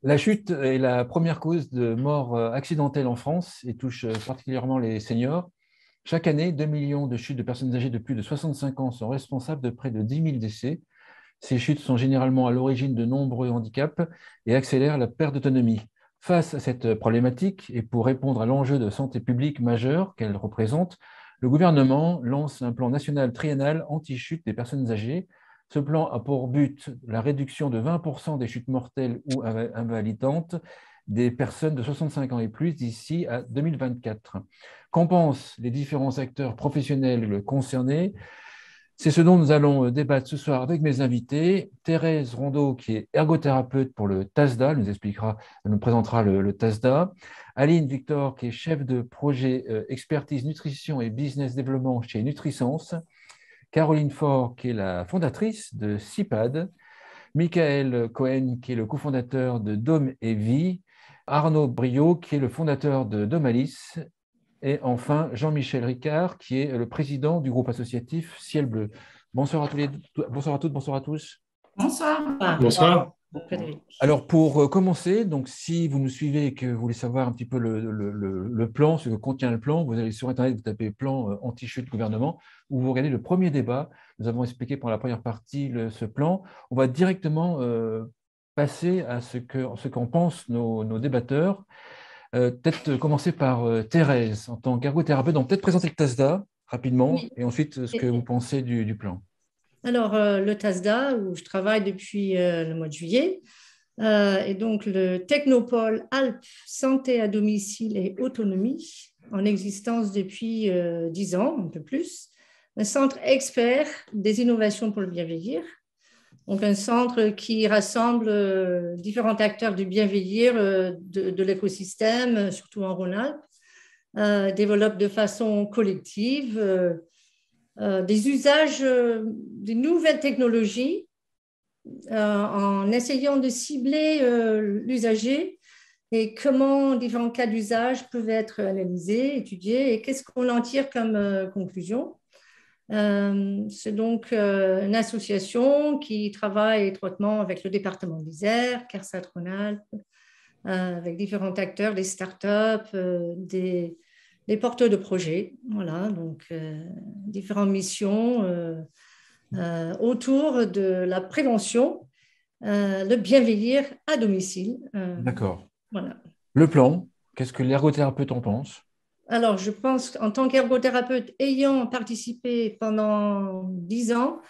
La chute est la première cause de mort accidentelle en France et touche particulièrement les seniors. Chaque année, 2 millions de chutes de personnes âgées de plus de 65 ans sont responsables de près de 10 000 décès. Ces chutes sont généralement à l'origine de nombreux handicaps et accélèrent la perte d'autonomie. Face à cette problématique et pour répondre à l'enjeu de santé publique majeur qu'elle représente, le gouvernement lance un plan national triennal anti-chute des personnes âgées. Ce plan a pour but la réduction de 20% des chutes mortelles ou invalidantes des personnes de 65 ans et plus d'ici à 2024. Qu'en pensent les différents acteurs professionnels concernés? C'est ce dont nous allons débattre ce soir avec mes invités. Thérèse Rondeau, qui est ergothérapeute pour le TASDA, elle nous présentera le TASDA. Aline Victor, qui est chef de projet expertise nutrition et business développement chez Nutrisense. Caroline Faure, qui est la fondatrice de CIPAD. Michael Cohen, qui est le cofondateur de Dôme et Vie. Arnaud Briot, qui est le fondateur de Domalis, et enfin, Jean-Michel Ricard, qui est le président du groupe associatif Ciel Bleu. Bonsoir à tous bonsoir à toutes, bonsoir à tous. Bonsoir. Bonsoir. Frédéric. Alors, pour commencer, donc, si vous nous suivez et que vous voulez savoir un petit peu le plan, ce que contient le plan, vous allez sur Internet, vous tapez plan anti-chute gouvernement, où vous regardez le premier débat. Nous avons expliqué pour la première partie ce plan. On va directement passer à ce qu'en pensent nos débatteurs. Peut-être commencer par Thérèse, en tant qu'ergothérapeute. Donc, peut-être présenter le TASDA rapidement Oui. et ensuite ce que vous pensez du plan. Alors, le TASDA, où je travaille depuis le mois de juillet, et donc le Technopole Alpes Santé à domicile et autonomie, en existence depuis 10 ans, un peu plus. Un centre expert des innovations pour le bien vieillir. Donc, un centre qui rassemble différents acteurs du bien vieillir de l'écosystème, surtout en Rhône-Alpes, développe de façon collective des usages, des nouvelles technologies en essayant de cibler l'usager et comment différents cas d'usage peuvent être analysés, étudiés et qu'est-ce qu'on en tire comme conclusion. C'est donc une association qui travaille étroitement avec le département de l'Isère, CARSAT Rhône-Alpes, avec différents acteurs, des startups, des porteurs de projets. Voilà, donc différentes missions autour de la prévention, le bien vieillir à domicile. D'accord. Voilà. Le plan, qu'est-ce que l'ergothérapeute en pense? Alors, je pense qu'en tant qu'ergothérapeute, ayant participé pendant 10 ans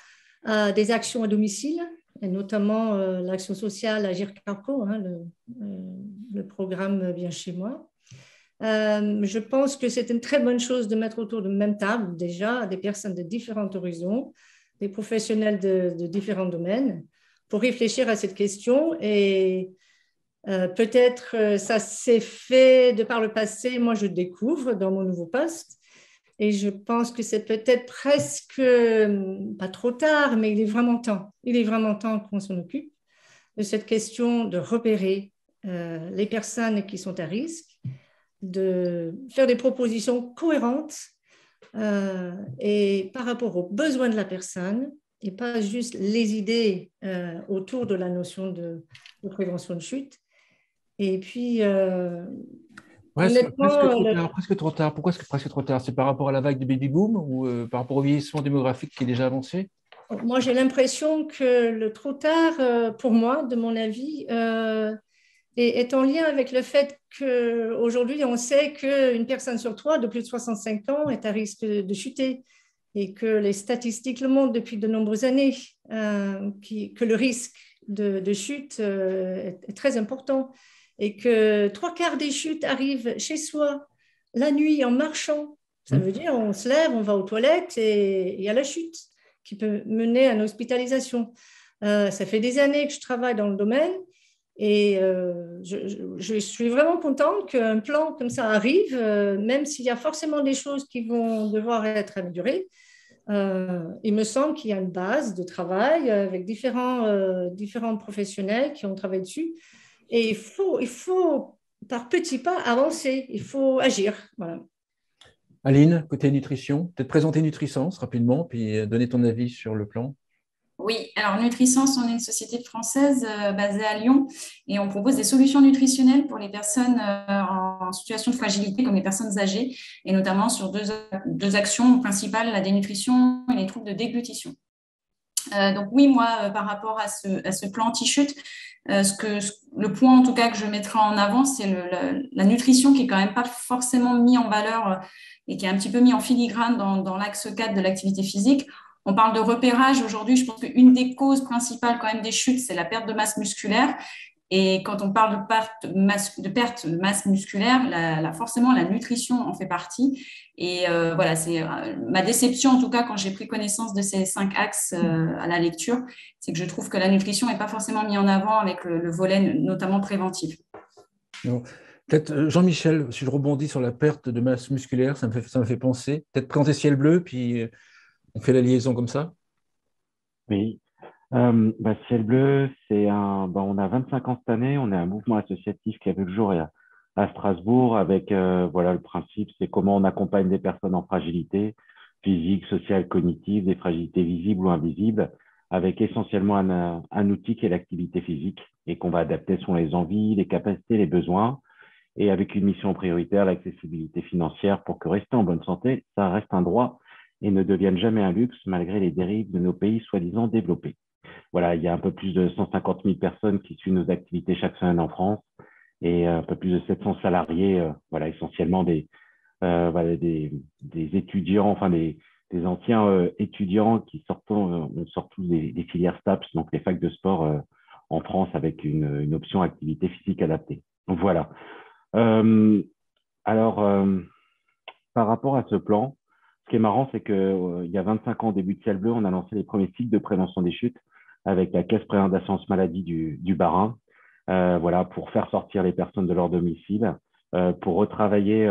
à des actions à domicile, et notamment l'action sociale Agir Carco, hein, le programme Bien chez moi, je pense que c'est une très bonne chose de mettre autour de la même table déjà des personnes de différents horizons, des professionnels de différents domaines, pour réfléchir à cette question. Et peut-être ça s'est fait de par le passé, moi je découvre dans mon nouveau poste. Et je pense que c'est peut-être presque pas trop tard, mais il est vraiment temps. Il est vraiment temps qu'on s'en occupe de cette question de repérer les personnes qui sont à risque, de faire des propositions cohérentes et par rapport aux besoins de la personne et pas juste les idées autour de la notion de prévention de chute. Et puis, Presque honnêtement, trop tard, presque trop tard. Pourquoi est-ce que presque trop tard? C'est par rapport à la vague de baby-boom ou par rapport au vieillissement démographique qui est déjà avancé? moi, j'ai l'impression que le trop tard, pour moi, de mon avis, est en lien avec le fait qu'aujourd'hui, on sait qu'une personne sur trois de plus de 65 ans est à risque de chuter et que les statistiques le montrent depuis de nombreuses années, que le risque de chute est très important et que trois quarts des chutes arrivent chez soi la nuit en marchant. Ça veut dire on se lève, on va aux toilettes et il y a la chute qui peut mener à une hospitalisation. Ça fait des années que je travaille dans le domaine et je suis vraiment contente qu'un plan comme ça arrive, même s'il y a forcément des choses qui vont devoir être améliorées. Il me semble qu'il y a une base de travail avec différents professionnels qui ont travaillé dessus. Et il faut par petits pas avancer, il faut agir. Voilà. Aline, côté nutrition, peut-être présenter Nutrisense rapidement, puis donner ton avis sur le plan. Oui, alors Nutrisens, on est une société française basée à Lyon et on propose des solutions nutritionnelles pour les personnes en situation de fragilité, comme les personnes âgées, et notamment sur deux actions principales, la dénutrition et les troubles de déglutition. Donc oui, moi, par rapport à ce plan anti-chute, le point en tout cas que je mettrai en avant, c'est la nutrition qui est quand même pas forcément mis en valeur et qui est un petit peu mis en filigrane dans l'axe 4 de l'activité physique. On parle de repérage aujourd'hui. Je pense qu'une des causes principales quand même des chutes, c'est la perte de masse musculaire. Et quand on parle de perte de masse musculaire, forcément la nutrition en fait partie. Et voilà, c'est ma déception en tout cas quand j'ai pris connaissance de ces 5 axes à la lecture, c'est que je trouve que la nutrition n'est pas forcément mise en avant avec le volet notamment préventif. Peut-être Jean-Michel, si je rebondis sur la perte de masse musculaire, ça me fait penser. Peut-être présenter Ciel Bleu, puis on fait la liaison comme ça. Oui. Ciel Bleu, on a 25 ans cette année, on est un mouvement associatif qui a vu le jour à Strasbourg avec le principe, c'est comment on accompagne des personnes en fragilité physique, sociale, cognitive, des fragilités visibles ou invisibles, avec essentiellement un outil qui est l'activité physique et qu'on va adapter selon les envies, les capacités, les besoins, et avec une mission prioritaire, l'accessibilité financière pour que rester en bonne santé, ça reste un droit et ne devienne jamais un luxe malgré les dérives de nos pays soi-disant développés. Voilà, il y a un peu plus de 150 000 personnes qui suivent nos activités chaque semaine en France et un peu plus de 700 salariés, essentiellement des étudiants, enfin des anciens étudiants qui on sort tous des filières STAPS, donc les facs de sport en France avec une option activité physique adaptée. Donc voilà. Par rapport à ce plan, ce qui est marrant, c'est qu'il y a 25 ans, au début de Ciel Bleu, on a lancé les premiers cycles de prévention des chutes avec la Caisse prévention d'assurance maladie du Bas-Rhin, pour faire sortir les personnes de leur domicile, pour retravailler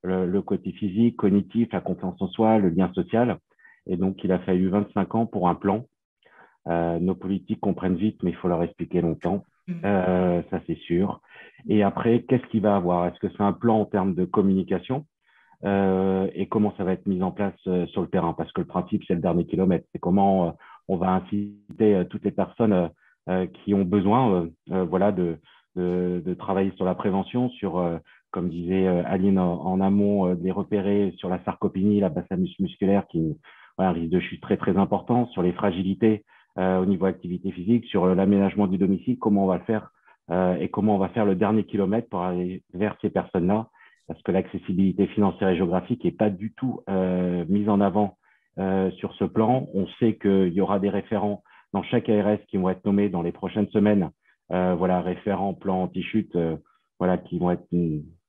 le côté physique, cognitif, la confiance en soi, le lien social. Et donc, il a fallu 25 ans pour un plan. Nos politiques comprennent vite, mais il faut leur expliquer longtemps. Ça, c'est sûr. Et après, qu'est-ce qu'il va avoir? Est-ce que c'est un plan en termes de communication et comment ça va être mis en place sur le terrain? Parce que le principe, c'est le dernier kilomètre. C'est comment on va inciter toutes les personnes qui ont besoin de travailler sur la prévention, comme disait Aline en amont, de les repérer sur la sarcopénie, la basse musculaire, qui un risque de chute très, très important, sur les fragilités au niveau activité physique, sur l'aménagement du domicile, comment on va le faire et comment on va faire le dernier kilomètre pour aller vers ces personnes-là, parce que l'accessibilité financière et géographique n'est pas du tout mise en avant sur ce plan. On sait qu'il y aura des référents dans chaque ARS qui vont être nommés dans les prochaines semaines, référents plan anti-chute, qui vont être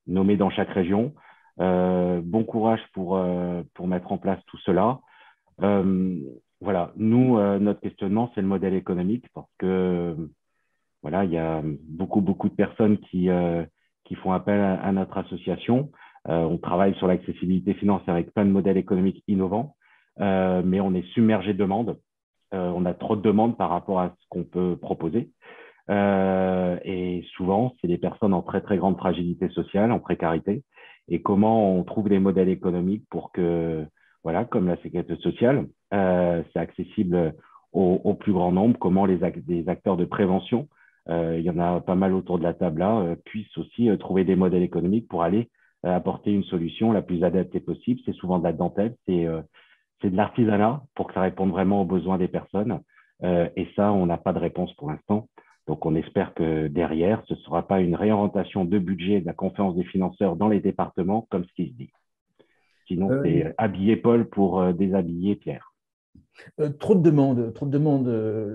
nommés dans chaque région. Bon courage pour mettre en place tout cela. Nous, notre questionnement, c'est le modèle économique parce que il y a beaucoup de personnes qui font appel à notre association. On travaille sur l'accessibilité financière avec plein de modèles économiques innovants, mais on est submergé de demandes. On a trop de demandes par rapport à ce qu'on peut proposer. Et souvent, c'est des personnes en très, très grande fragilité sociale, en précarité. Et comment on trouve des modèles économiques pour que, comme la sécurité sociale, c'est accessible au plus grand nombre, comment des acteurs de prévention, il y en a pas mal autour de la table là, puissent aussi trouver des modèles économiques pour aller apporter une solution la plus adaptée possible. C'est souvent de la dentelle, c'est de l'artisanat pour que ça réponde vraiment aux besoins des personnes. Et ça, on n'a pas de réponse pour l'instant. Donc, on espère que derrière, ce ne sera pas une réorientation de budget de la conférence des financeurs dans les départements, comme ce qui se dit. Sinon, c'est habiller Paul pour déshabiller Pierre. Trop de demandes, trop de demandes.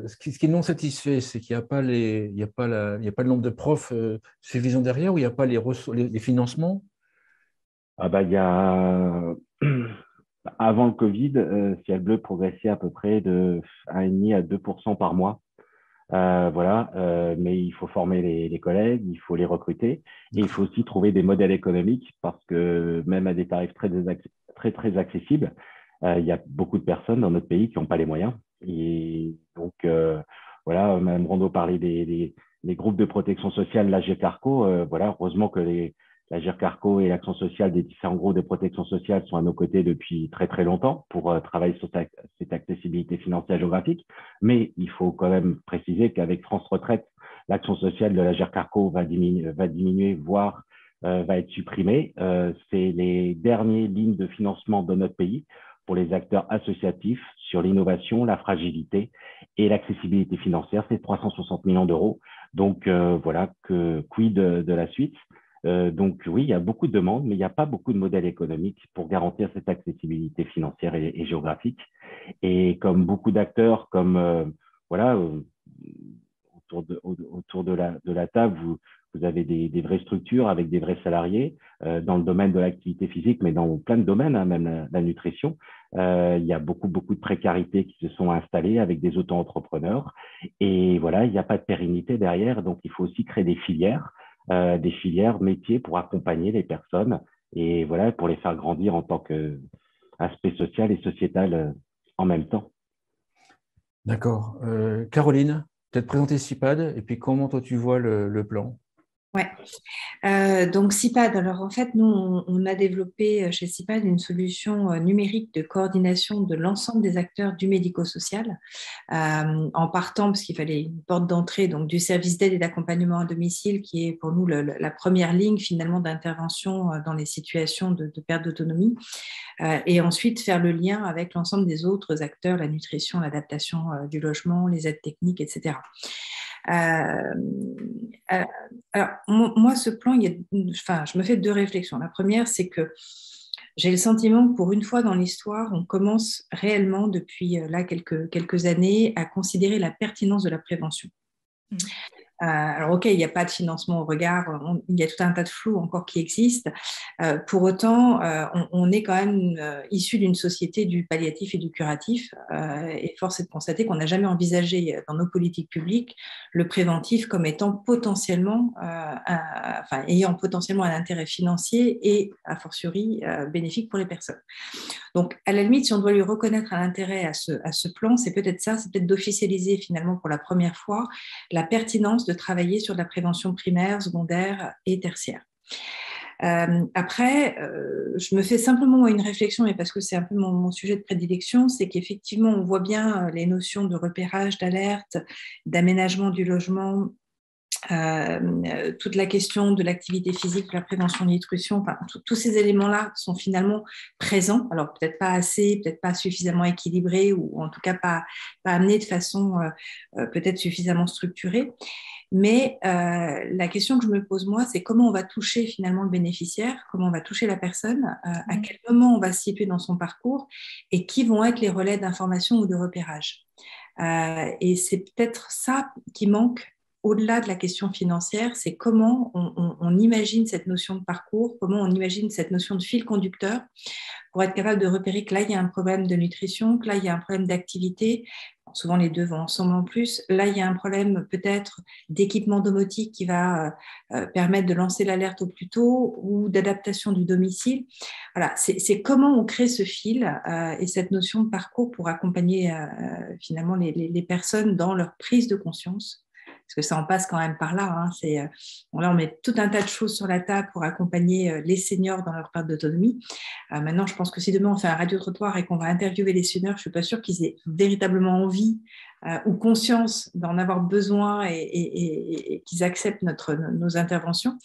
Ce qui est non satisfait, c'est qu'il n'y a pas il y a pas le nombre de profs suffisants derrière, ou il n'y a pas les financements. Il y a avant le Covid, Ciel Bleu progressait à peu près de 1,5 à 2% par mois. Mais il faut former les collègues, il faut les recruter et il faut aussi trouver des modèles économiques parce que même à des tarifs très, très, très accessibles, il y a beaucoup de personnes dans notre pays qui n'ont pas les moyens. Et donc, Mme Rondeau parlait des groupes de protection sociale, l'AG Carco. Heureusement que les l'Agir Carco et l'Action sociale des différents groupes de protection sociale sont à nos côtés depuis très très longtemps pour travailler sur cette accessibilité financière géographique. Mais il faut quand même préciser qu'avec France Retraite, l'action sociale de l'Agir Carco va diminuer, voire va être supprimée. C'est les dernières lignes de financement de notre pays pour les acteurs associatifs sur l'innovation, la fragilité et l'accessibilité financière. C'est 360 millions d'euros. Donc voilà, quid de la suite. Donc oui, il y a beaucoup de demandes, mais il n'y a pas beaucoup de modèles économiques pour garantir cette accessibilité financière et géographique. Et comme beaucoup d'acteurs, comme voilà, autour de la table, vous avez des vraies structures avec des vrais salariés dans le domaine de l'activité physique, mais dans plein de domaines, hein, même la nutrition. Il y a beaucoup de précarité qui se sont installées avec des auto-entrepreneurs. Et voilà, il n'y a pas de pérennité derrière. Donc, il faut aussi créer des filières métiers pour accompagner les personnes et voilà, pour les faire grandir en tant qu'aspect social et sociétal en même temps. D'accord. Caroline, peut-être présenter CIPAD et puis comment toi tu vois le plan? Ouais. Donc CIPAD, alors en fait, nous, on a développé chez CIPAD une solution numérique de coordination de l'ensemble des acteurs du médico-social, en partant, parce qu'il fallait une porte d'entrée donc, du service d'aide et d'accompagnement à domicile, qui est pour nous la première ligne finalement d'intervention dans les situations de perte d'autonomie, et ensuite faire le lien avec l'ensemble des autres acteurs, la nutrition, l'adaptation du logement, les aides techniques, etc. Alors, moi, ce plan, je me fais deux réflexions. La première, c'est que j'ai le sentiment que pour une fois dans l'histoire, on commence réellement depuis là quelques années à considérer la pertinence de la prévention. Alors, OK, il n'y a pas de financement au regard, il y a tout un tas de flous encore qui existent. Pour autant, on est quand même issu d'une société du palliatif et du curatif. Et force est de constater qu'on n'a jamais envisagé dans nos politiques publiques le préventif comme étant potentiellement, ayant potentiellement un intérêt financier et, a fortiori, bénéfique pour les personnes. Donc, à la limite, si on doit lui reconnaître un intérêt à ce plan, c'est peut-être ça, c'est peut-être d'officialiser finalement pour la première fois la pertinence de travailler sur de la prévention primaire, secondaire et tertiaire. Après, je me fais simplement une réflexion, et parce que c'est un peu mon sujet de prédilection, c'est qu'effectivement, on voit bien les notions de repérage, d'alerte, d'aménagement du logement, toute la question de l'activité physique, de la prévention de l'intrusion, tous ces éléments-là sont finalement présents, alors peut-être pas assez, peut-être pas suffisamment équilibrés ou en tout cas pas amenés de façon peut-être suffisamment structurée. Mais la question que je me pose moi, c'est comment on va toucher finalement le bénéficiaire, comment on va toucher la personne, à quel moment on va se situer dans son parcours et qui vont être les relais d'information ou de repérage. Et c'est peut-être ça qui manque au-delà de la question financière, c'est comment on imagine cette notion de parcours, comment on imagine cette notion de fil conducteur pour être capable de repérer que là, il y a un problème de nutrition, que là, il y a un problème d'activité. Souvent, les deux vont ensemble en plus. Là, il y a un problème peut-être d'équipement domotique qui va permettre de lancer l'alerte au plus tôt ou d'adaptation du domicile. Voilà, c'est comment on crée ce fil et cette notion de parcours pour accompagner finalement les personnes dans leur prise de conscience. Parce que ça en passe quand même par là. Hein. Là, on met tout un tas de choses sur la table pour accompagner les seniors dans leur perte d'autonomie. Maintenant, je pense que si demain on fait un radio-trottoir et qu'on va interviewer les seniors, je ne suis pas sûre qu'ils aient véritablement envie ou conscience d'en avoir besoin et qu'ils acceptent nos interventions.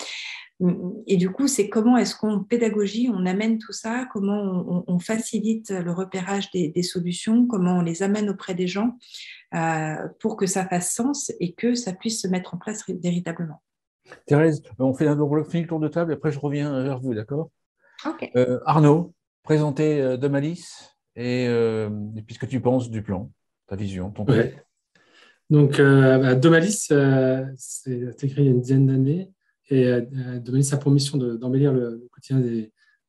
Et du coup, c'est comment est-ce qu'on pédagogie, on amène tout ça, comment on facilite le repérage des solutions, comment on les amène auprès des gens pour que ça fasse sens et que ça puisse se mettre en place véritablement. Thérèse, on fait finit le tour de table, après je reviens vers vous, d'accord? Ok. Arnaud, présenter Domalis et puis ce que tu penses du plan, ta vision, ton plan. Ouais. Donc, Domalis, c'est créé il y a une dizaine d'années. Et Domalis a pour mission d'embellir le quotidien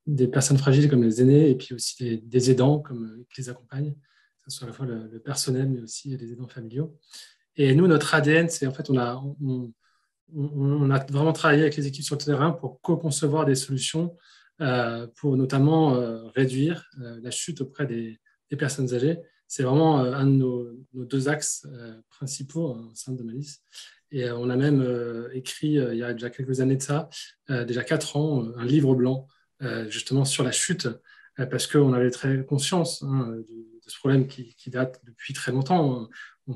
des personnes fragiles comme les aînés et puis aussi des aidants qui les accompagnent, que ce soit à la fois le personnel mais aussi les aidants familiaux. Et nous, notre ADN, c'est en fait, on a vraiment travaillé avec les équipes sur le terrain pour co-concevoir des solutions pour notamment réduire la chute auprès des personnes âgées. C'est vraiment un de nos deux axes principaux au sein de Domalis. Et on a même écrit, il y a déjà quelques années de ça, déjà 4 ans, un livre blanc justement sur la chute, parce qu'on avait très conscience de ce problème qui date depuis très longtemps. On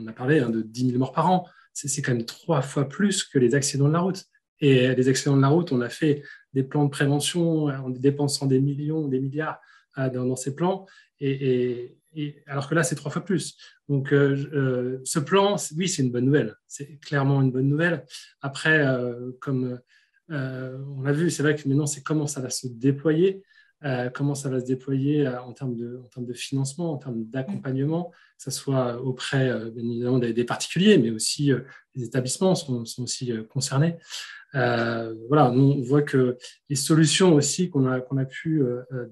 a parlé de 10 000 morts par an. C'est quand même 3 fois plus que les accidents de la route. Et les accidents de la route, on a fait des plans de prévention en dépensant des millions, des milliards dans ces plans. Alors que là, c'est 3 fois plus. Donc, ce plan, oui, c'est une bonne nouvelle. C'est clairement une bonne nouvelle. Après, comme on l'a vu, c'est vrai que maintenant, c'est comment ça va se déployer, comment ça va se déployer en termes de financement, en termes d'accompagnement, que ce soit auprès, bien évidemment, des particuliers, mais aussi les établissements sont aussi concernés. Voilà, nous, on voit que les solutions aussi qu'on a pu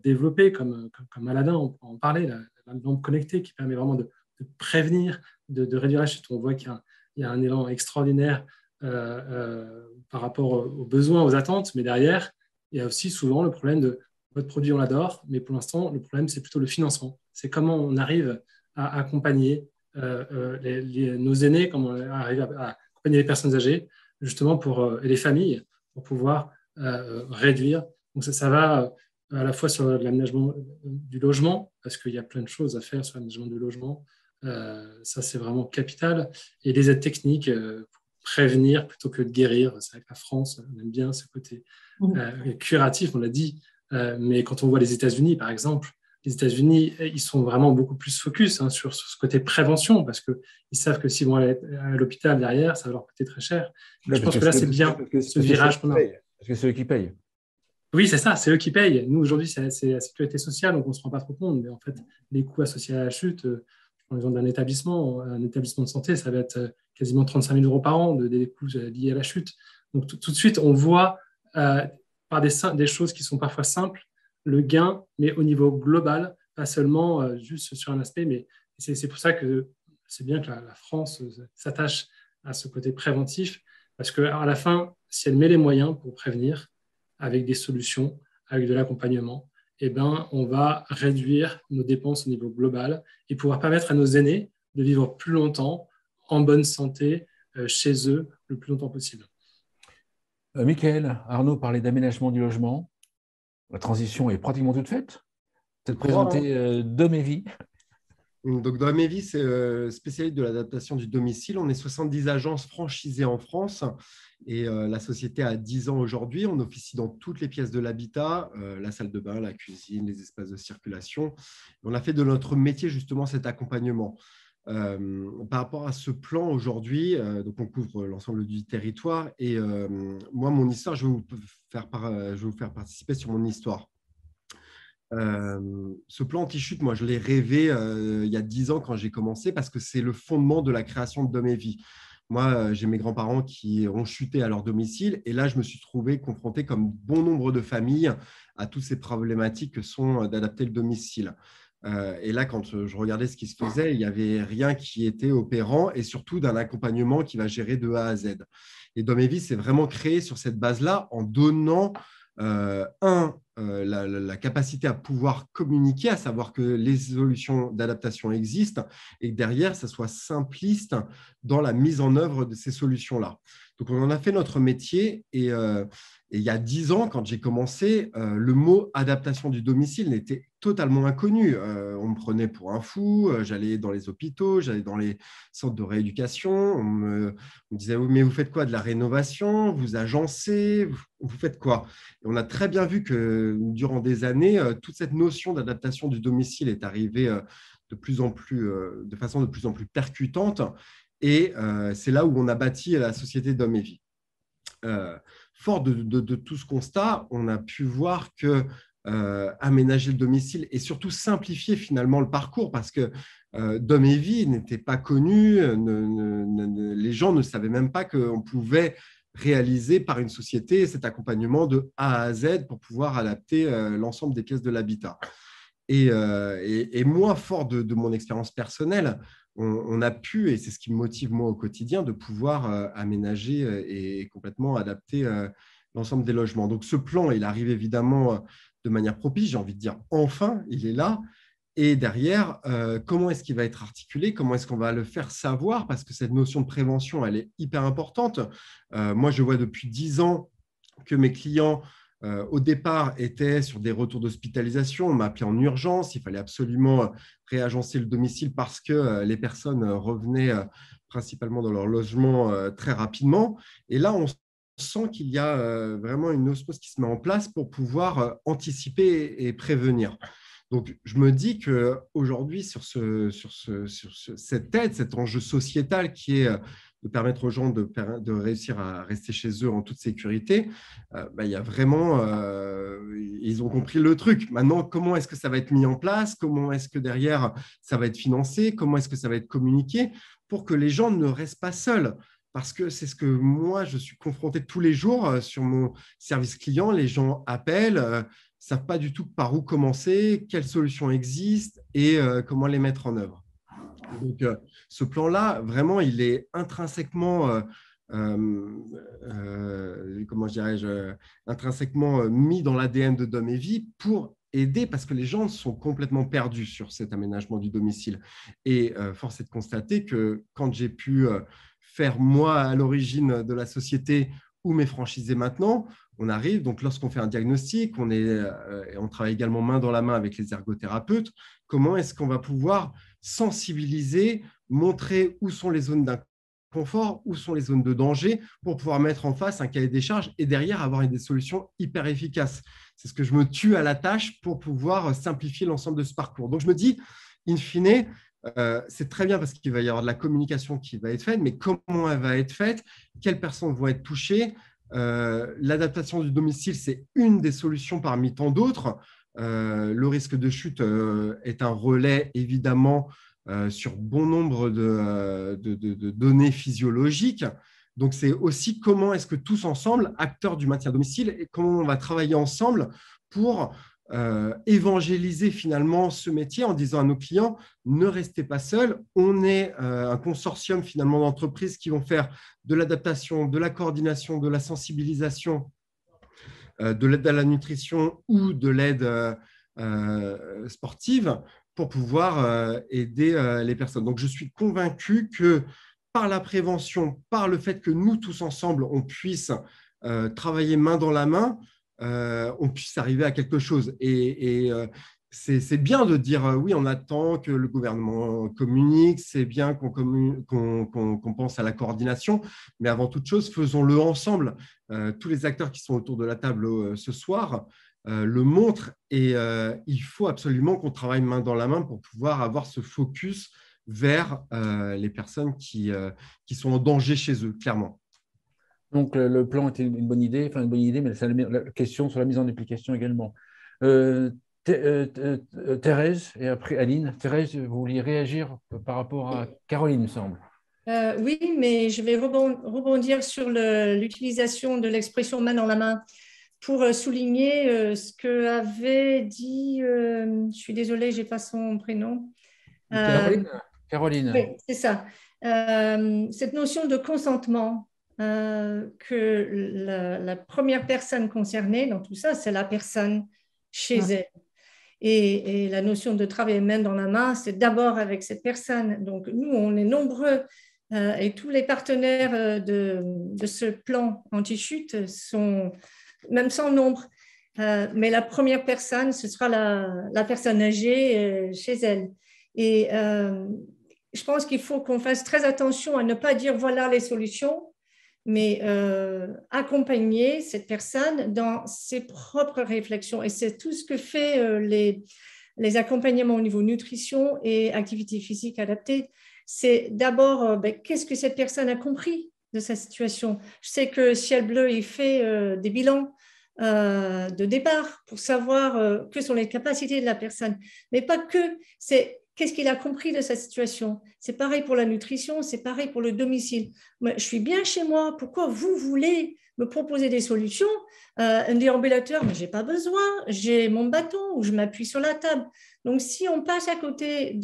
développer, comme Aladdin, on peut en parler, la lampe connectée qui permet vraiment de prévenir, de réduire la chute. On voit qu'il y a un élan extraordinaire par rapport aux besoins, aux attentes, mais derrière, il y a aussi souvent le problème de votre produit, on l'adore, mais pour l'instant, le problème, c'est plutôt le financement. C'est comment on arrive à accompagner nos aînés, comment on arrive à accompagner les personnes âgées, justement et les familles, pour pouvoir réduire. Donc ça va à la fois sur l'aménagement du logement, parce qu'il y a plein de choses à faire sur l'aménagement du logement. Ça, c'est vraiment capital. Et les aides techniques, pour prévenir plutôt que de guérir. C'est vrai que la France, on aime bien ce côté curatif, on l'a dit. Mais quand on voit les États-Unis, par exemple, les États-Unis, ils sont vraiment beaucoup plus focus sur ce côté prévention, parce qu'ils savent que s'ils vont aller à l'hôpital derrière, ça va leur coûter très cher. Je pense que là, c'est bien ce virage qu'on a. Parce que c'est eux qui payent. Oui, c'est ça, c'est eux qui payent. Nous, aujourd'hui, c'est la sécurité sociale, donc on ne se rend pas trop compte. Mais en fait, les coûts associés à la chute, je prends l'exemple d'un établissement. Un établissement de santé, ça va être quasiment 35 000 € par an des coûts liés à la chute. Donc tout de suite, on voit par des choses qui sont parfois simples, le gain, mais au niveau global, pas seulement juste sur un aspect. Mais c'est pour ça que c'est bien que la France s'attache à ce côté préventif, parce qu'à la fin, si elle met les moyens pour prévenir, avec des solutions, avec de l'accompagnement, on va réduire nos dépenses au niveau global et pouvoir permettre à nos aînés de vivre plus longtemps, en bonne santé, chez eux, le plus longtemps possible. Michael, Arnaud parlait d'aménagement du logement. La transition est pratiquement toute faite. Peut-être présenter Domévie. Donc, Domévie, c'est spécialiste de l'adaptation du domicile. On est 70 agences franchisées en France et la société a 10 ans aujourd'hui. On officie dans toutes les pièces de l'habitat, la salle de bain, la cuisine, les espaces de circulation. On a fait de notre métier justement cet accompagnement. Par rapport à ce plan aujourd'hui, donc on couvre l'ensemble du territoire et moi, mon histoire, je vais vous faire participer sur mon histoire. Ce plan anti-chute, moi, je l'ai rêvé il y a 10 ans quand j'ai commencé parce que c'est le fondement de la création de Domévie. Moi, j'ai mes grands-parents qui ont chuté à leur domicile et là, je me suis trouvé confronté, comme bon nombre de familles, à toutes ces problématiques que sont d'adapter le domicile. Et là, quand je regardais ce qui se faisait, il n'y avait rien qui était opérant et surtout d'un accompagnement qui va gérer de A à Z. Et Domévie, c'est vraiment créé sur cette base-là en donnant la capacité à pouvoir communiquer, à savoir que les solutions d'adaptation existent et que derrière, ça soit simpliste dans la mise en œuvre de ces solutions-là. Donc, on en a fait notre métier et il y a 10 ans, quand j'ai commencé, le mot adaptation du domicile n'était totalement inconnu. On me prenait pour un fou, j'allais dans les hôpitaux, j'allais dans les centres de rééducation, on me disait « mais vous faites quoi? De la rénovation? Vous agencez? Vous faites quoi ?» Et on a très bien vu que durant des années, toute cette notion d'adaptation du domicile est arrivée de façon de plus en plus percutante. Et c'est là où on a bâti la société Domévie. Fort de tout ce constat, on a pu voir que aménager le domicile et surtout simplifier finalement le parcours parce que Domévie n'était pas connu, les gens ne savaient même pas qu'on pouvait réaliser par une société cet accompagnement de A à Z pour pouvoir adapter l'ensemble des pièces de l'habitat. Et moi, fort de mon expérience personnelle, on a pu, et c'est ce qui me motive moi au quotidien, de pouvoir aménager et complètement adapter l'ensemble des logements. Donc ce plan, il arrive évidemment de manière propice, j'ai envie de dire enfin, il est là. Et derrière, comment est-ce qu'il va être articulé? Comment est-ce qu'on va le faire savoir? Parce que cette notion de prévention, elle est hyper importante. Moi, je vois depuis 10 ans que mes clients, au départ, étaient sur des retours d'hospitalisation. On m'a appelé en urgence. Il fallait absolument réagencer le domicile parce que les personnes revenaient principalement dans leur logement très rapidement. Et là, on sent qu'il y a vraiment une osmose qui se met en place pour pouvoir anticiper et prévenir. Donc, je me dis qu'aujourd'hui, sur cette aide, cet enjeu sociétal qui est de permettre aux gens de réussir à rester chez eux en toute sécurité, il y a vraiment, ils ont compris le truc. Maintenant, comment est-ce que ça va être mis en place? Comment est-ce que derrière, ça va être financé? Comment est-ce que ça va être communiqué pour que les gens ne restent pas seuls? Parce que c'est ce que moi, je suis confronté tous les jours sur mon service client. Les gens appellent, ne savent pas du tout par où commencer, quelles solutions existent et comment les mettre en œuvre. Donc, ce plan-là, vraiment, il est intrinsèquement, comment dirais-je, intrinsèquement mis dans l'ADN de Dom et Vie pour aider, parce que les gens sont complètement perdus sur cet aménagement du domicile. Et force est de constater que quand j'ai pu faire, moi, à l'origine de la société ou mes franchisés maintenant, on arrive, donc lorsqu'on fait un diagnostic, on travaille également main dans la main avec les ergothérapeutes, comment est-ce qu'on va pouvoir sensibiliser, montrer où sont les zones d'inconfort, où sont les zones de danger, pour pouvoir mettre en face un cahier des charges et derrière avoir des solutions hyper efficaces. C'est ce que je me tue à la tâche pour pouvoir simplifier l'ensemble de ce parcours. Donc je me dis, in fine, c'est très bien parce qu'il va y avoir de la communication qui va être faite, mais comment elle va être faite? Quelles personnes vont être touchées? L'adaptation du domicile, c'est une des solutions parmi tant d'autres. Le risque de chute est un relais, évidemment, sur bon nombre de données physiologiques. Donc, c'est aussi comment est-ce que tous ensemble, acteurs du maintien à domicile, et comment on va travailler ensemble pour évangéliser finalement ce métier en disant à nos clients, ne restez pas seuls, on est un consortium finalement d'entreprises qui vont faire de l'adaptation, de la coordination, de la sensibilisation, de l'aide à la nutrition ou de l'aide sportive pour pouvoir aider les personnes. Donc, je suis convaincu que par la prévention, par le fait que nous tous ensemble, on puisse travailler main dans la main, on puisse arriver à quelque chose. Et c'est bien de dire oui, on attend que le gouvernement communique, c'est bien qu'on pense à la coordination, mais avant toute chose, faisons-le ensemble. Tous les acteurs qui sont autour de la table ce soir le montrent et il faut absolument qu'on travaille main dans la main pour pouvoir avoir ce focus vers les personnes qui sont en danger chez eux, clairement. Donc, le plan était une bonne idée, mais c'est la question sur la mise en application également. Thérèse et après Aline. Thérèse, vous vouliez réagir par rapport à Caroline, il me semble. Oui, mais je vais rebondir sur l'utilisation de l'expression main dans la main pour souligner ce que avait dit, je suis désolée, je n'ai pas son prénom. Caroline. Oui, c'est ça. Cette notion de consentement, que la première personne concernée dans tout ça, c'est la personne chez elle. Et la notion de travailler main dans la main, c'est d'abord avec cette personne. Donc, nous, on est nombreux et tous les partenaires de ce plan anti-chute sont même sans nombre. Mais la première personne, ce sera la personne âgée chez elle. Et je pense qu'il faut qu'on fasse très attention à ne pas dire voilà les solutions, mais accompagner cette personne dans ses propres réflexions. Et c'est tout ce que fait les accompagnements au niveau nutrition et activité physique adaptée. C'est d'abord, qu'est-ce que cette personne a compris de sa situation? Je sais que Ciel Bleu, il fait des bilans de départ pour savoir que sont les capacités de la personne. Mais pas que, c'est qu'est-ce qu'il a compris de sa situation. C'est pareil pour la nutrition, c'est pareil pour le domicile. Moi, je suis bien chez moi, pourquoi vous voulez me proposer des solutions? Un déambulateur, mais je n'ai pas besoin, j'ai mon bâton ou je m'appuie sur la table. Donc, si on passe à côté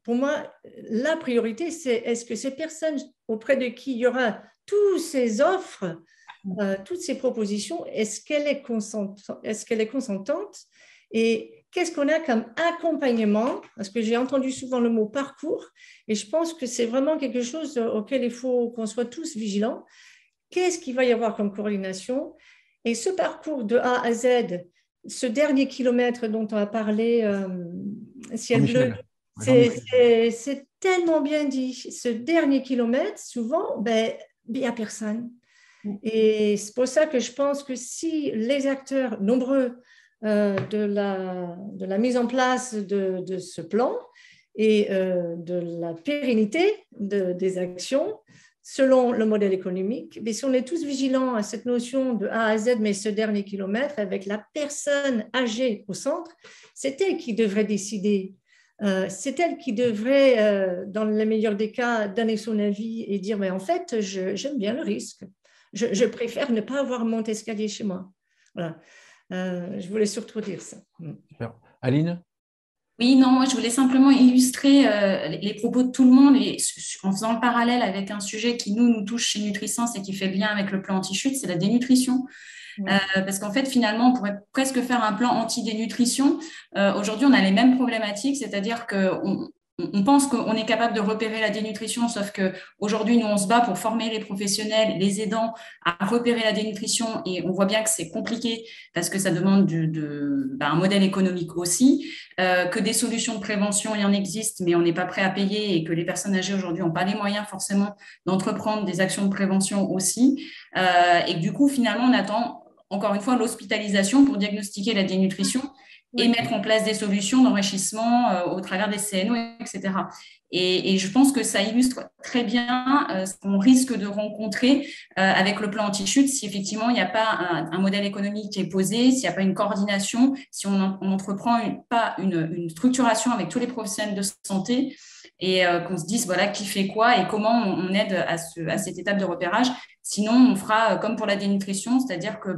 pour moi, la priorité, c'est est-ce que ces personnes auprès de qui il y aura toutes ces offres, toutes ces propositions, est-ce qu'elle est consentante et qu'est-ce qu'on a comme accompagnement? Parce que j'ai entendu souvent le mot parcours et je pense que c'est vraiment quelque chose auquel il faut qu'on soit tous vigilants. Qu'est-ce qu'il va y avoir comme coordination? Et ce parcours de A à Z, ce dernier kilomètre dont on a parlé, ciel bleu, c'est tellement bien dit. Ce dernier kilomètre, souvent, il n'y a personne. Et c'est pour ça que je pense que si les acteurs nombreux de la mise en place de ce plan et de la pérennité des actions, selon le modèle économique, mais si on est tous vigilants à cette notion de A à Z, mais ce dernier kilomètre, avec la personne âgée au centre, c'est elle qui devrait décider. C'est elle qui devrait, dans le meilleur des cas, donner son avis et dire, mais en fait, j'aime bien le risque. Je préfère ne pas avoir mon escalier chez moi. Voilà. Je voulais surtout dire ça. Super. Aline? Oui, non, moi je voulais simplement illustrer les propos de tout le monde et en faisant le parallèle avec un sujet qui nous touche chez NutriSens et qui fait le lien avec le plan anti-chute, c'est la dénutrition. Parce qu'en fait, finalement, on pourrait presque faire un plan anti-dénutrition. Aujourd'hui, on a les mêmes problématiques, c'est-à-dire qu'on pense qu'on est capable de repérer la dénutrition, sauf qu'aujourd'hui, nous, on se bat pour former les professionnels, les aidants à repérer la dénutrition et on voit bien que c'est compliqué parce que ça demande un modèle économique aussi, que des solutions de prévention, il y en existe, mais on n'est pas prêt à payer et que les personnes âgées aujourd'hui n'ont pas les moyens forcément d'entreprendre des actions de prévention aussi. Et que du coup, finalement, on attend encore une fois l'hospitalisation pour diagnostiquer la dénutrition et mettre en place des solutions d'enrichissement au travers des CNO, etc. Et je pense que ça illustre très bien ce qu'on risque de rencontrer avec le plan anti-chute si effectivement il n'y a pas un modèle économique qui est posé, s'il n'y a pas une coordination, si on n'entreprend pas une structuration avec tous les professionnels de santé et qu'on se dise voilà qui fait quoi et comment on aide à cette étape de repérage. Sinon, on fera comme pour la dénutrition, c'est-à-dire que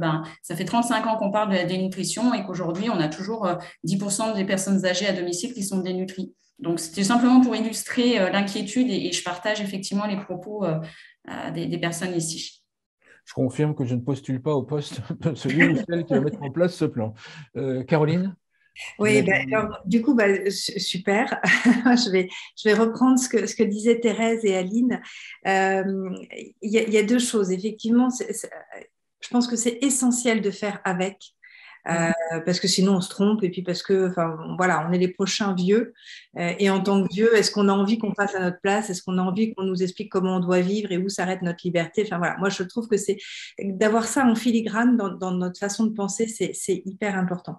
ça fait 35 ans qu'on parle de la dénutrition et qu'aujourd'hui, on a toujours 10% des personnes âgées à domicile qui sont dénutries. Donc, c'était simplement pour illustrer l'inquiétude et je partage effectivement les propos des personnes ici. Je confirme que je ne postule pas au poste de celui ou celle qui va mettre en place ce plan. Caroline? Oui, alors, du coup, super. je vais reprendre ce que disaient Thérèse et Aline. Il y a deux choses. Effectivement, je pense que c'est essentiel de faire avec. Parce que sinon on se trompe et puis parce que voilà, on est les prochains vieux et en tant que vieux, est-ce qu'on a envie qu'on fasse à notre place, est-ce qu'on a envie qu'on nous explique comment on doit vivre et où s'arrête notre liberté, voilà, moi je trouve que c'est d'avoir ça en filigrane dans notre façon de penser, c'est hyper important.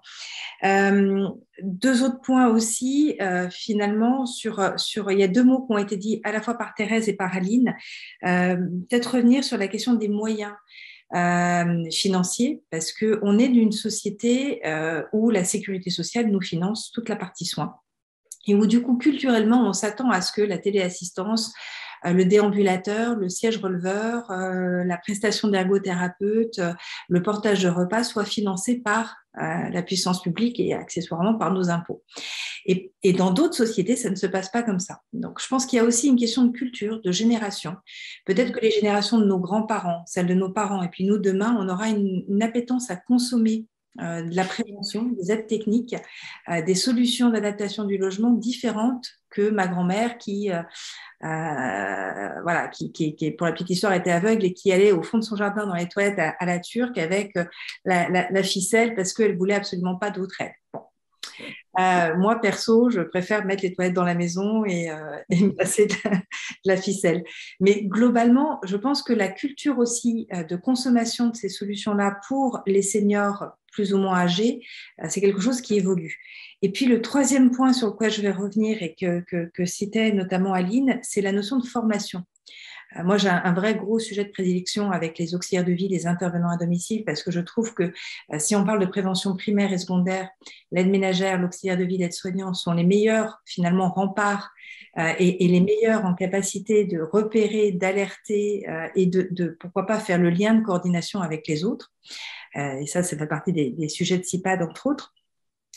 Deux autres points aussi, finalement il y a deux mots qui ont été dits à la fois par Thérèse et par Aline, peut-être revenir sur la question des moyens financiers, parce qu'on est d'une société où la sécurité sociale nous finance toute la partie soins et où du coup culturellement on s'attend à ce que la téléassistance, le déambulateur, le siège releveur, la prestation d'ergothérapeute, le portage de repas soient financés par la puissance publique et accessoirement par nos impôts. Et dans d'autres sociétés, ça ne se passe pas comme ça. Donc, je pense qu'il y a aussi une question de culture, de génération. Peut-être que les générations de nos grands-parents, celles de nos parents, et puis nous, demain, on aura une appétence à consommer de la prévention, des aides techniques, des solutions d'adaptation du logement différentes que ma grand-mère qui pour la petite histoire, était aveugle et qui allait au fond de son jardin dans les toilettes à la turque avec la ficelle parce qu'elle voulait absolument pas d'autre aide. Bon. Moi, perso, je préfère mettre les toilettes dans la maison et me passer de la ficelle. Mais globalement, je pense que la culture aussi de consommation de ces solutions-là pour les seniors plus ou moins âgés, c'est quelque chose qui évolue. Et puis, le troisième point sur lequel je vais revenir et que citait notamment Aline, c'est la notion de formation. Moi, j'ai un vrai gros sujet de prédilection avec les auxiliaires de vie, les intervenants à domicile, parce que je trouve que si on parle de prévention primaire et secondaire, l'aide ménagère, l'auxiliaire de vie, l'aide-soignant sont les meilleurs, finalement, remparts et les meilleurs en capacité de repérer, d'alerter et de pourquoi pas faire le lien de coordination avec les autres. Et ça fait partie des sujets de CIPAD, entre autres.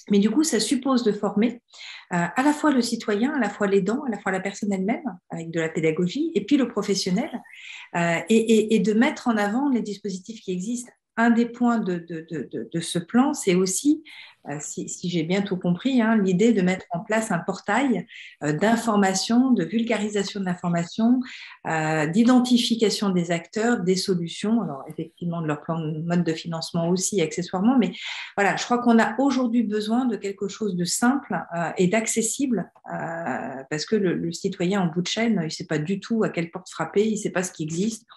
Mais du coup, ça suppose de former à la fois le citoyen, à la fois l'aidant, à la fois la personne elle-même, avec de la pédagogie, et puis le professionnel, et de mettre en avant les dispositifs qui existent. un des points de ce plan, c'est aussi, si j'ai bien tout compris, hein, l'idée de mettre en place un portail d'information, de vulgarisation de l'information, d'identification des acteurs, des solutions, alors effectivement de leur plan de mode de financement aussi accessoirement, mais voilà, je crois qu'on a aujourd'hui besoin de quelque chose de simple et d'accessible parce que le citoyen en bout de chaîne, il ne sait pas du tout à quelle porte frapper, il ne sait pas ce qui existe.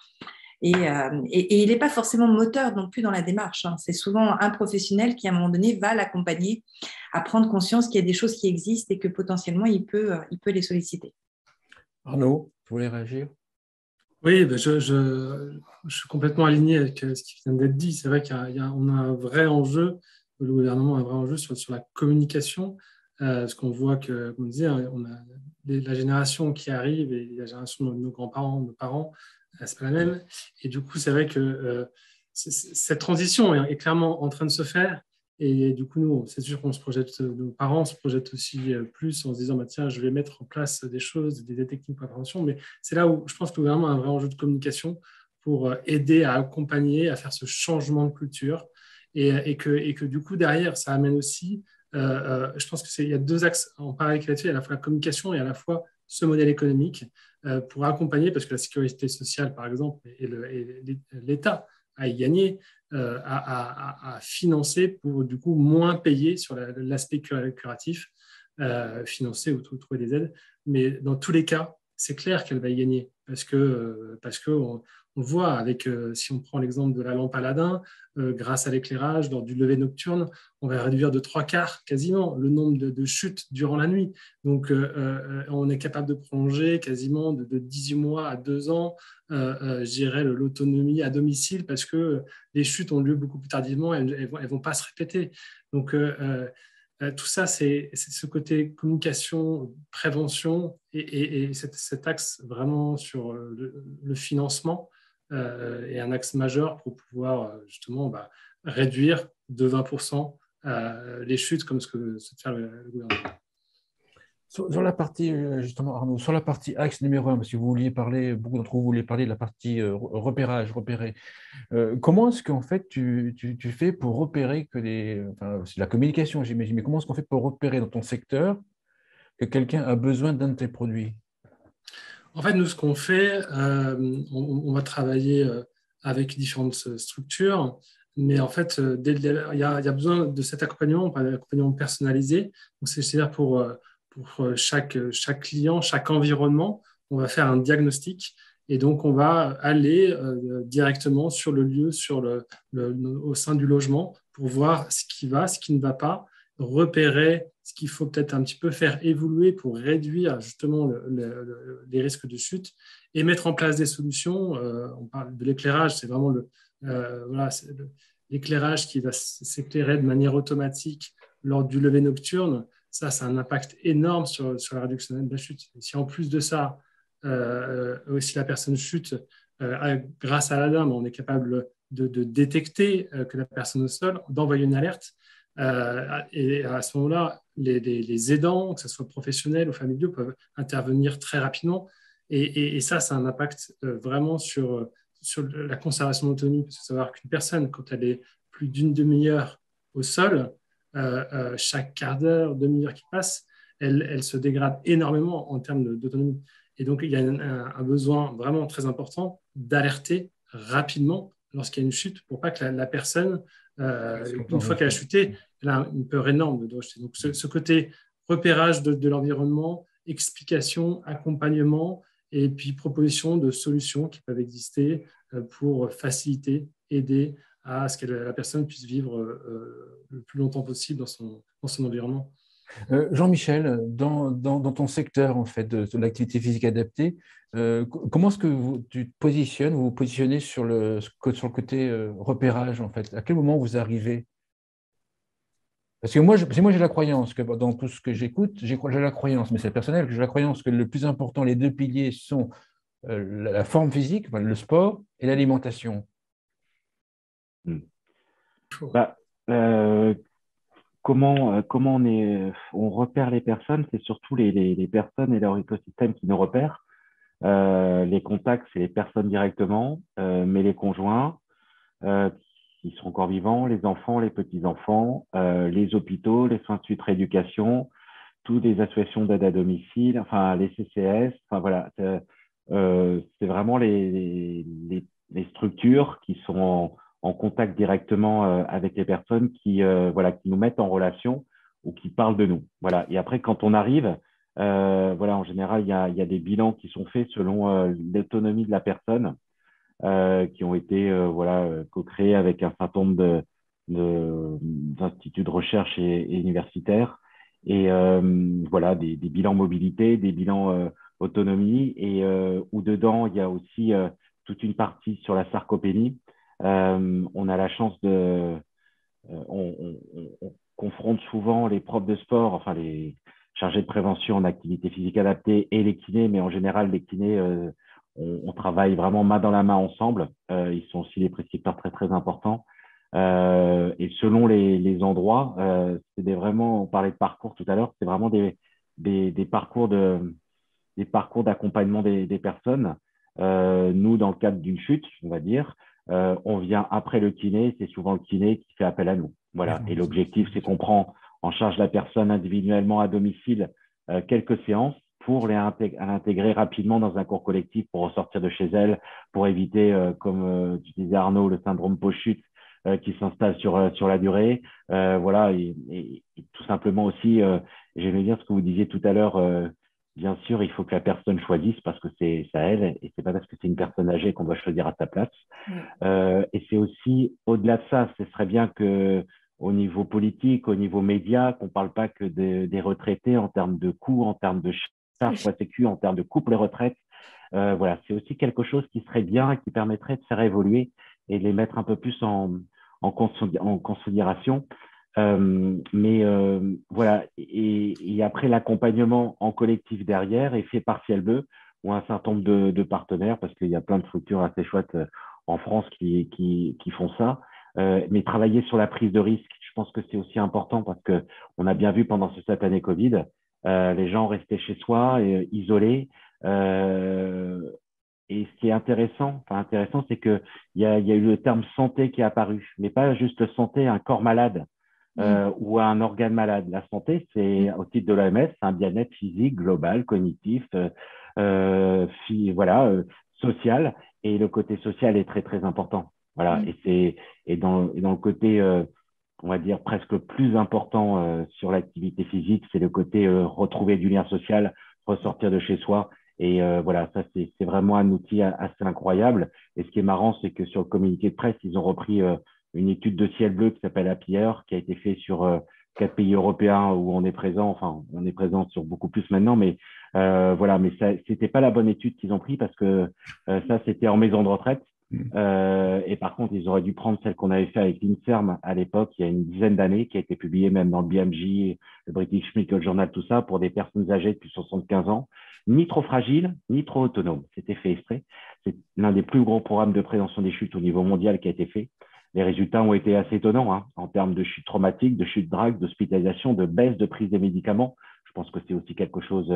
Et il n'est pas forcément moteur non plus dans la démarche. Hein. C'est souvent un professionnel qui, à un moment donné, va l'accompagner à prendre conscience qu'il y a des choses qui existent et que potentiellement, il peut les solliciter. Arnaud, vous voulez réagir? Oui, ben je suis complètement aligné avec ce qui vient d'être dit. C'est vrai qu'on a un vrai enjeu, le gouvernement a un vrai enjeu sur la communication, parce qu'on voit que, comme on disait, on a la génération qui arrive et la génération de nos grands-parents, nos parents, c'est pas la même. Et du coup, c'est vrai que cette transition est clairement en train de se faire. Et du coup, nous, c'est sûr qu'on se projette, nos parents se projettent aussi plus en se disant, bah, tiens, je vais mettre en place des choses, des techniques pour la prévention. Mais c'est là où je pense que le gouvernement a un vrai enjeu de communication pour aider à accompagner, à faire ce changement de culture. Et que du coup, derrière, ça amène aussi, je pense qu'il y a deux axes en parallèle là-dessus, à la fois la communication et à la fois ce modèle économique pour accompagner, parce que la sécurité sociale, par exemple, et l'État a y gagné, à financer pour du coup moins payer sur l'aspect curatif, financer ou trouver des aides. Mais dans tous les cas, c'est clair qu'elle va y gagner parce que on voit avec, si on prend l'exemple de la lampe Aladin, grâce à l'éclairage lors du lever nocturne, on va réduire de 3/4 quasiment le nombre de chutes durant la nuit. Donc, on est capable de prolonger quasiment de 18 mois à 2 ans, l'autonomie à domicile parce que les chutes ont lieu beaucoup plus tardivement, elles vont pas se répéter. Donc, tout ça, c'est ce côté communication, prévention et cet axe vraiment sur le financement est un axe majeur pour pouvoir justement réduire de 20% les chutes comme ce que souhaite faire le gouvernement. Sur la partie, justement, Arnaud, sur la partie axe numéro 1, parce que vous vouliez parler, beaucoup d'entre vous vouliez parler de la partie repérage, repérer. Comment est-ce qu'en fait tu fais pour repérer enfin, c'est la communication, j'imagine, mais comment est-ce qu'on fait pour repérer dans ton secteur que quelqu'un a besoin d'un de tes produits? En fait, nous, ce qu'on fait, on va travailler avec différentes structures, mais en fait, il y a besoin de cet accompagnement, un accompagnement personnalisé. C'est-à-dire pour chaque client, chaque environnement, on va faire un diagnostic et donc on va aller directement sur le lieu, au sein du logement pour voir ce qui va, ce qui ne va pas, repérer ce qu'il faut peut-être un petit peu faire évoluer pour réduire justement les risques de chute et mettre en place des solutions. On parle de l'éclairage, c'est vraiment l'éclairage qui va s'éclairer de manière automatique lors du lever nocturne. Ça a un impact énorme sur la réduction de la chute. Et si en plus de ça, si la personne chute, grâce à l'ADAM, on est capable de détecter que la personne est au sol, d'envoyer une alerte. Et à ce moment-là, les aidants, que ce soit professionnels ou familiaux, peuvent intervenir très rapidement. Et ça a un impact vraiment sur la conservation d'autonomie. Parce qu'il faut savoir qu'une personne, quand elle est plus d'une demi-heure au sol, chaque quart d'heure, demi-heure qui passe, elle se dégrade énormément en termes d'autonomie. Et donc, il y a un besoin vraiment très important d'alerter rapidement lorsqu'il y a une chute pour pas que la personne, une fois qu'elle a chuté, elle a une peur énorme de rechuter. Donc, ce côté repérage de l'environnement, explication, accompagnement et puis proposition de solutions qui peuvent exister pour faciliter, aider à ce que la personne puisse vivre le plus longtemps possible dans son environnement. Jean-Michel, dans ton secteur en fait, de l'activité physique adaptée, comment est-ce que vous vous positionnez sur le côté repérage en fait? À quel moment vous arrivez? Parce que moi, j'ai la croyance que dans tout ce que j'écoute, j'ai la croyance, mais c'est personnel, que j'ai la croyance que le plus important, les deux piliers sont la forme physique, enfin, le sport et l'alimentation. Comment on repère les personnes, c'est surtout les personnes et leur écosystème qui nous repèrent. Les contacts, c'est les personnes directement, mais les conjoints, s'ils sont encore vivants, les enfants, les petits-enfants, les hôpitaux, les soins de suite rééducation, toutes les associations d'aide à domicile, enfin les CCS, enfin voilà, c'est vraiment les structures qui sont en contact directement avec les personnes qui nous mettent en relation ou qui parlent de nous. Voilà. Et après, quand on arrive, en général, il y a des bilans qui sont faits selon l'autonomie de la personne, qui ont été co-créés avec un certain nombre d'instituts de recherche et universitaires. Et des bilans mobilité, des bilans autonomie, et où dedans, il y a aussi toute une partie sur la sarcopénie. On a la chance on confronte souvent les profs de sport, enfin les chargés de prévention en activité physique adaptée et les kinés, mais en général, les kinés, on travaille vraiment main dans la main ensemble. Ils sont aussi des prescripteurs très, très importants. Et selon les endroits, on parlait de parcours tout à l'heure, c'est vraiment des parcours d'accompagnement des personnes. Nous, dans le cadre d'une chute, on va dire, on vient après le kiné, c'est souvent le kiné qui fait appel à nous. Voilà. Et l'objectif, c'est qu'on prend en charge la personne individuellement à domicile quelques séances pour l'intégrer rapidement dans un cours collectif pour ressortir de chez elle, pour éviter, comme tu disais Arnaud, le syndrome post-chute qui s'installe sur la durée. Et tout simplement aussi, j'aimais bien ce que vous disiez tout à l'heure, bien sûr, il faut que la personne choisisse parce que c'est à elle et c'est pas parce que c'est une personne âgée qu'on doit choisir à sa place. Et c'est aussi, au-delà de ça, ce serait bien que au niveau politique, au niveau média, qu'on ne parle pas que des retraités en termes de coûts, en termes de charges pour la Sécu, en termes de couple et retraite. C'est aussi quelque chose qui serait bien et qui permettrait de faire évoluer et de les mettre un peu plus en considération. Et après, l'accompagnement en collectif derrière est fait par Ciel-Bleu ou un certain nombre de partenaires, parce qu'il y a plein de structures assez chouettes en France qui font ça. Mais travailler sur la prise de risque, je pense que c'est aussi important parce qu'on a bien vu pendant cette année Covid, les gens restaient chez soi, isolés. Et ce qui est intéressant, c'est qu'il y a eu le terme santé qui est apparu, mais pas juste santé, un corps malade ou un organe malade. La santé, c'est au titre de l'OMS, c'est un bien-être physique, global, cognitif, social. Et le côté social est très, très important. Voilà. Et dans le côté, on va dire, presque le plus important sur l'activité physique, c'est le côté retrouver du lien social, ressortir de chez soi. Et ça, c'est vraiment un outil assez incroyable. Et ce qui est marrant, c'est que sur le communiqué de presse, ils ont repris une étude de Ciel-Bleu qui s'appelle Happy Hour, qui a été faite sur 4 pays européens où on est présent. Enfin, on est présent sur beaucoup plus maintenant, mais mais c'était pas la bonne étude qu'ils ont pris parce que ça, c'était en maison de retraite. Et par contre, ils auraient dû prendre celle qu'on avait fait avec l'INSERM à l'époque, il y a une dizaine d'années, qui a été publiée même dans le BMJ, le British Medical Journal, tout ça, pour des personnes âgées depuis 75 ans, ni trop fragiles, ni trop autonomes. C'était fait exprès. C'est l'un des plus gros programmes de prévention des chutes au niveau mondial qui a été fait. Les résultats ont été assez étonnants en termes de chutes traumatiques, de chutes drague, d'hospitalisation, de baisse de prise des médicaments. Je pense que c'est aussi quelque chose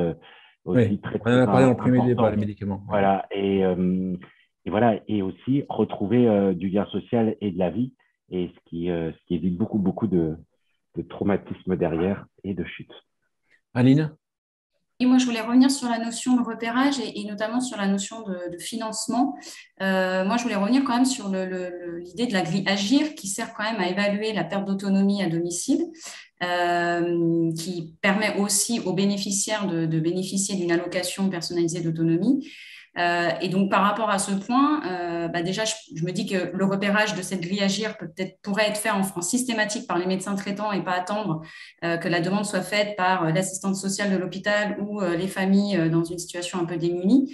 aussi très, très important. On en a parlé dans le premier débat, les médicaments. Voilà. Et aussi retrouver du lien social et de la vie, et ce qui évite beaucoup de traumatisme derrière et de chute. Aline ? Et moi, je voulais revenir sur la notion de repérage et notamment sur la notion de financement. Moi, je voulais revenir quand même sur l'idée de la grille Agir qui sert quand même à évaluer la perte d'autonomie à domicile, qui permet aussi aux bénéficiaires de bénéficier d'une allocation personnalisée d'autonomie. Et donc, par rapport à ce point, déjà, je me dis que le repérage de cette grille Agir pourrait être fait en France systématique par les médecins traitants et pas attendre que la demande soit faite par l'assistante sociale de l'hôpital ou les familles dans une situation un peu démunie.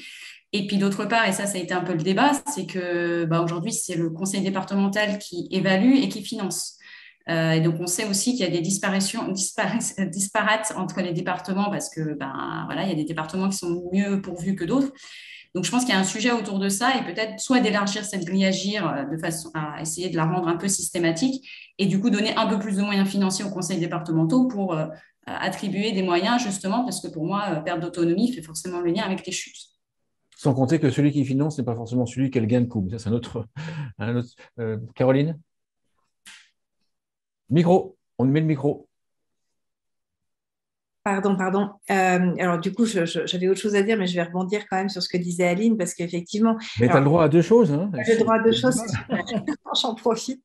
Et puis d'autre part, et ça a été un peu le débat, c'est que aujourd'hui, c'est le conseil départemental qui évalue et qui finance. Et donc, on sait aussi qu'il y a des disparates entre les départements parce que il y a des départements qui sont mieux pourvus que d'autres. Donc, je pense qu'il y a un sujet autour de ça et peut-être soit d'élargir cette grille Agir de façon à essayer de la rendre un peu systématique et du coup donner un peu plus de moyens financiers aux conseils départementaux pour attribuer des moyens justement parce que pour moi, perte d'autonomie fait forcément le lien avec les chutes. Sans compter que celui qui finance n'est pas forcément celui qui a le gain de coût. Ça, c'est un autre. Caroline ? Micro, on met le micro. Pardon. Alors, du coup, j'avais autre chose à dire, mais je vais rebondir quand même sur ce que disait Aline, parce qu'effectivement… Mais tu as le droit à deux choses. Hein. J'ai le droit à deux choses, c'est super. J'en profite.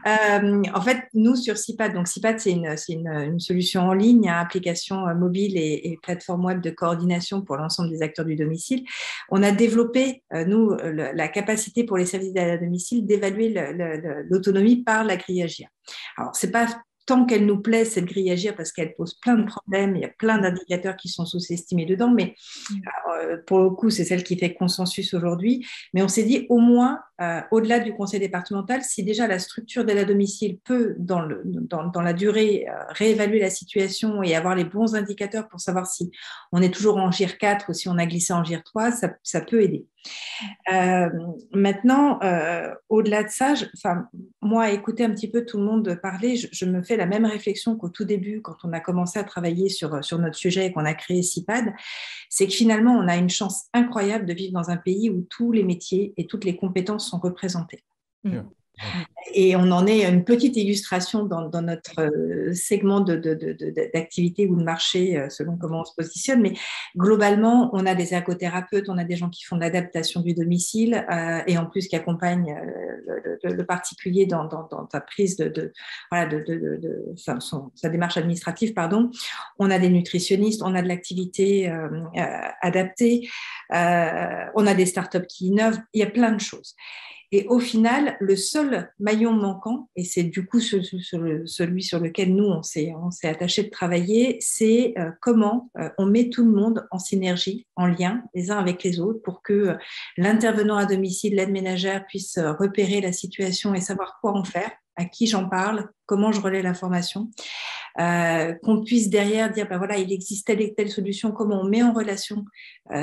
En fait, nous, sur CIPAD, donc CIPAD, c'est une solution en ligne, application mobile et plateforme web de coordination pour l'ensemble des acteurs du domicile. On a développé, nous, la capacité pour les services d'aide à domicile d'évaluer l'autonomie par la grille Agir. Alors, c'est pas tant qu'elle nous plaît, cette grille Agir, parce qu'elle pose plein de problèmes, il y a plein d'indicateurs qui sont sous-estimés dedans, mais pour le coup, c'est celle qui fait consensus aujourd'hui. Mais on s'est dit, au moins, au-delà du conseil départemental, si déjà la structure d'aide à domicile peut, dans la durée, réévaluer la situation et avoir les bons indicateurs pour savoir si on est toujours en GIR 4 ou si on a glissé en GIR 3, ça peut aider. Maintenant, au-delà de ça, moi, à écouter un petit peu tout le monde parler, je me fais la même réflexion qu'au tout début, quand on a commencé à travailler sur notre sujet et qu'on a créé CIPAD, c'est que finalement, on a une chance incroyable de vivre dans un pays où tous les métiers et toutes les compétences sont représentés. Et on en est une petite illustration dans notre segment d'activité ou de marché, selon comment on se positionne. Mais globalement, on a des ergothérapeutes, on a des gens qui font de l'adaptation du domicile et en plus qui accompagnent le particulier dans sa prise sa démarche administrative, pardon. On a des nutritionnistes, on a de l'activité adaptée, on a des startups qui innovent. Il y a plein de choses. Et au final, le seul maillon manquant, et c'est du coup celui sur lequel nous, on s'est attaché de travailler, c'est comment on met tout le monde en synergie, en lien les uns avec les autres pour que l'intervenant à domicile, l'aide ménagère puisse repérer la situation et savoir quoi en faire, à qui j'en parle, comment je relais l'information. Qu'on puisse derrière dire, voilà, il existe telle et telle solution, comment on met en relation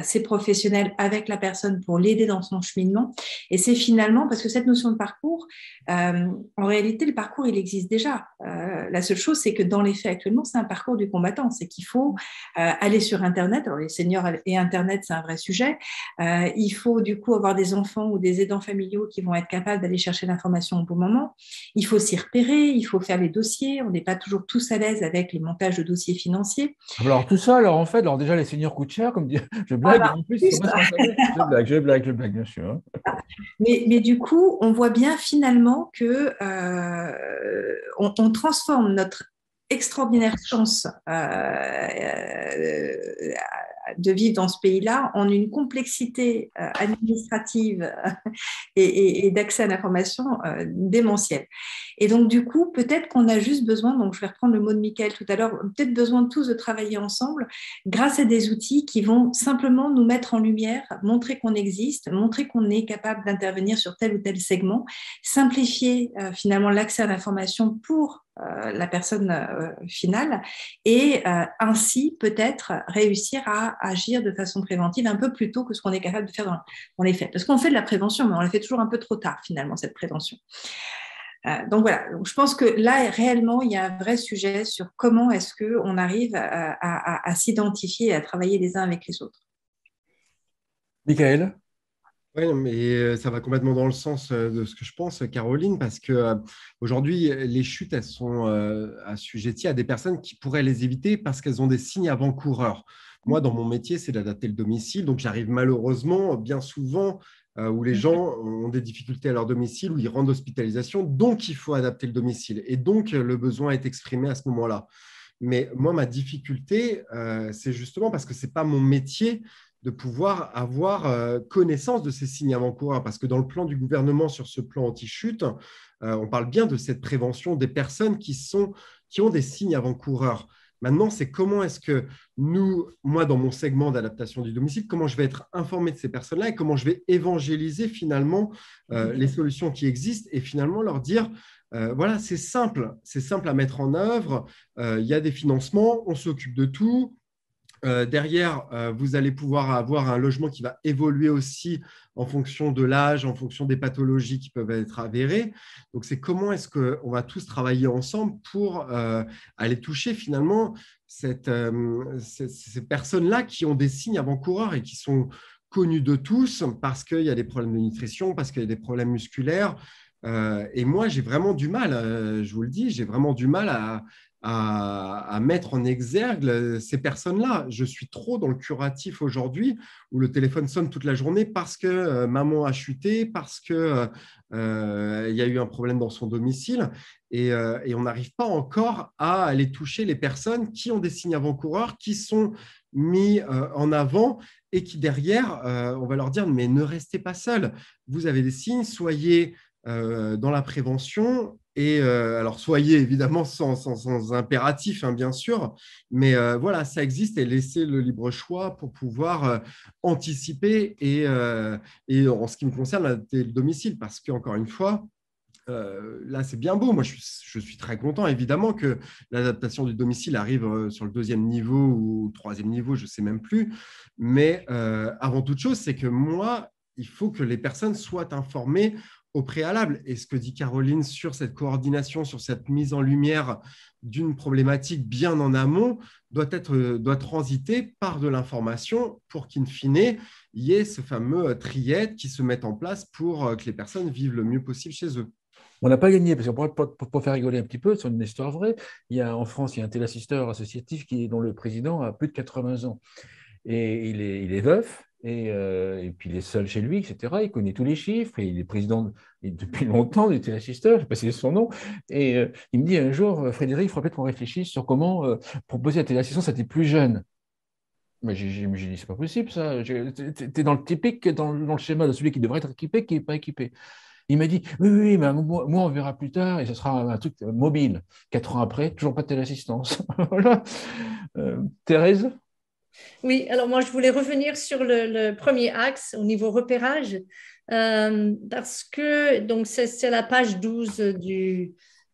ces professionnels avec la personne pour l'aider dans son cheminement. Et c'est finalement, parce que cette notion de parcours, en réalité, le parcours, il existe déjà. La seule chose, c'est que dans les faits actuellement, c'est un parcours du combattant. C'est qu'il faut aller sur Internet. Alors, les seniors et Internet, c'est un vrai sujet. Il faut du coup avoir des enfants ou des aidants familiaux qui vont être capables d'aller chercher l'information au bon moment. Il faut s'y repérer, il faut faire les dossiers. On n'est pas toujours tous à l'aise avec les montages de dossiers financiers. Alors tout ça, alors en fait, déjà les seniors coûtent cher, comme dit, je blague, en plus, je blague, bien sûr. Mais du coup, on voit bien finalement que on transforme notre extraordinaire chance de vivre dans ce pays-là en une complexité administrative et d'accès à l'information démentielle. Et donc, du coup, peut-être qu'on a juste besoin, donc je vais reprendre le mot de Mickaël tout à l'heure, peut-être besoin de tous de travailler ensemble grâce à des outils qui vont simplement nous mettre en lumière, montrer qu'on existe, montrer qu'on est capable d'intervenir sur tel ou tel segment, simplifier finalement l'accès à l'information pour la personne finale et ainsi peut-être réussir à agir de façon préventive un peu plus tôt que ce qu'on est capable de faire dans les faits. Parce qu'on fait de la prévention, mais on la fait toujours un peu trop tard finalement, cette prévention. Donc voilà, donc je pense que là, réellement, il y a un vrai sujet sur comment est-ce qu'on arrive à s'identifier et à travailler les uns avec les autres. Mickaël ? Oui, mais ça va complètement dans le sens de ce que je pense, Caroline, parce qu'aujourd'hui, les chutes, elles sont assujetties à des personnes qui pourraient les éviter parce qu'elles ont des signes avant-coureurs. Moi, dans mon métier, c'est d'adapter le domicile, donc j'arrive malheureusement bien souvent où les gens ont des difficultés à leur domicile, où ils rendent hospitalisation, donc il faut adapter le domicile. Et donc, le besoin est exprimé à ce moment-là. Mais moi, ma difficulté, c'est justement parce que ce n'est pas mon métier de pouvoir avoir connaissance de ces signes avant-coureurs. Parce que dans le plan du gouvernement, sur ce plan anti-chute, on parle bien de cette prévention des personnes qui ont des signes avant-coureurs. Maintenant, c'est comment est-ce que moi, dans mon segment d'adaptation du domicile, comment je vais être informé de ces personnes-là et comment je vais évangéliser finalement les solutions qui existent et finalement leur dire voilà, c'est simple à mettre en œuvre, il y a des financements, on s'occupe de tout. Derrière, vous allez pouvoir avoir un logement qui va évoluer aussi en fonction de l'âge, en fonction des pathologies qui peuvent être avérées. Donc, c'est comment est-ce qu'on va tous travailler ensemble pour aller toucher finalement ces personnes-là qui ont des signes avant-coureurs et qui sont connus de tous parce qu'il y a des problèmes de nutrition, parce qu'il y a des problèmes musculaires, Et moi, j'ai vraiment du mal, je vous le dis, j'ai vraiment du mal à mettre en exergue ces personnes-là. Je suis trop dans le curatif aujourd'hui, où le téléphone sonne toute la journée parce que maman a chuté, parce que il y a eu un problème dans son domicile, et on n'arrive pas encore à aller toucher les personnes qui ont des signes avant-coureurs, qui sont mis en avant et qui derrière, on va leur dire, mais ne restez pas seuls, vous avez des signes, soyez dans la prévention. Et alors, soyez évidemment sans impératif, hein, bien sûr, mais voilà, ça existe, et laissez le libre choix pour pouvoir anticiper. Et en ce qui me concerne, le domicile, parce qu'encore une fois, là, c'est bien beau. Moi, je suis très content, évidemment, que l'adaptation du domicile arrive sur le 2e niveau ou 3e niveau, je ne sais même plus. Mais avant toute chose, c'est que moi, il faut que les personnes soient informées au préalable. Et ce que dit Caroline sur cette coordination, sur cette mise en lumière d'une problématique bien en amont, doit transiter par de l'information pour qu'in fine, il y ait ce fameux triade qui se mette en place pour que les personnes vivent le mieux possible chez eux. On n'a pas gagné, parce que pour faire rigoler un petit peu, sur une histoire vraie, en France, il y a un téléassisteur associatif dont le président a plus de 80 ans. Et il est veuf, et puis il est seul chez lui, etc. Il connaît tous les chiffres, et il est président depuis longtemps du téléassisteur, je ne sais pas si c'est son nom. Et il me dit un jour, Frédéric, il faudrait peut-être qu'on réfléchisse sur comment proposer la téléassistance à tes plus jeunes. Mais j'ai dit, c'est pas possible ça. Tu es dans le typique, dans le schéma de celui qui devrait être équipé, qui n'est pas équipé. Il m'a dit, oui, mais moi, on verra plus tard, et ce sera un truc mobile. 4 ans après, toujours pas de téléassistance. Voilà. Thérèse? Oui, alors moi, je voulais revenir sur le premier axe au niveau repérage, parce que c'est la page 12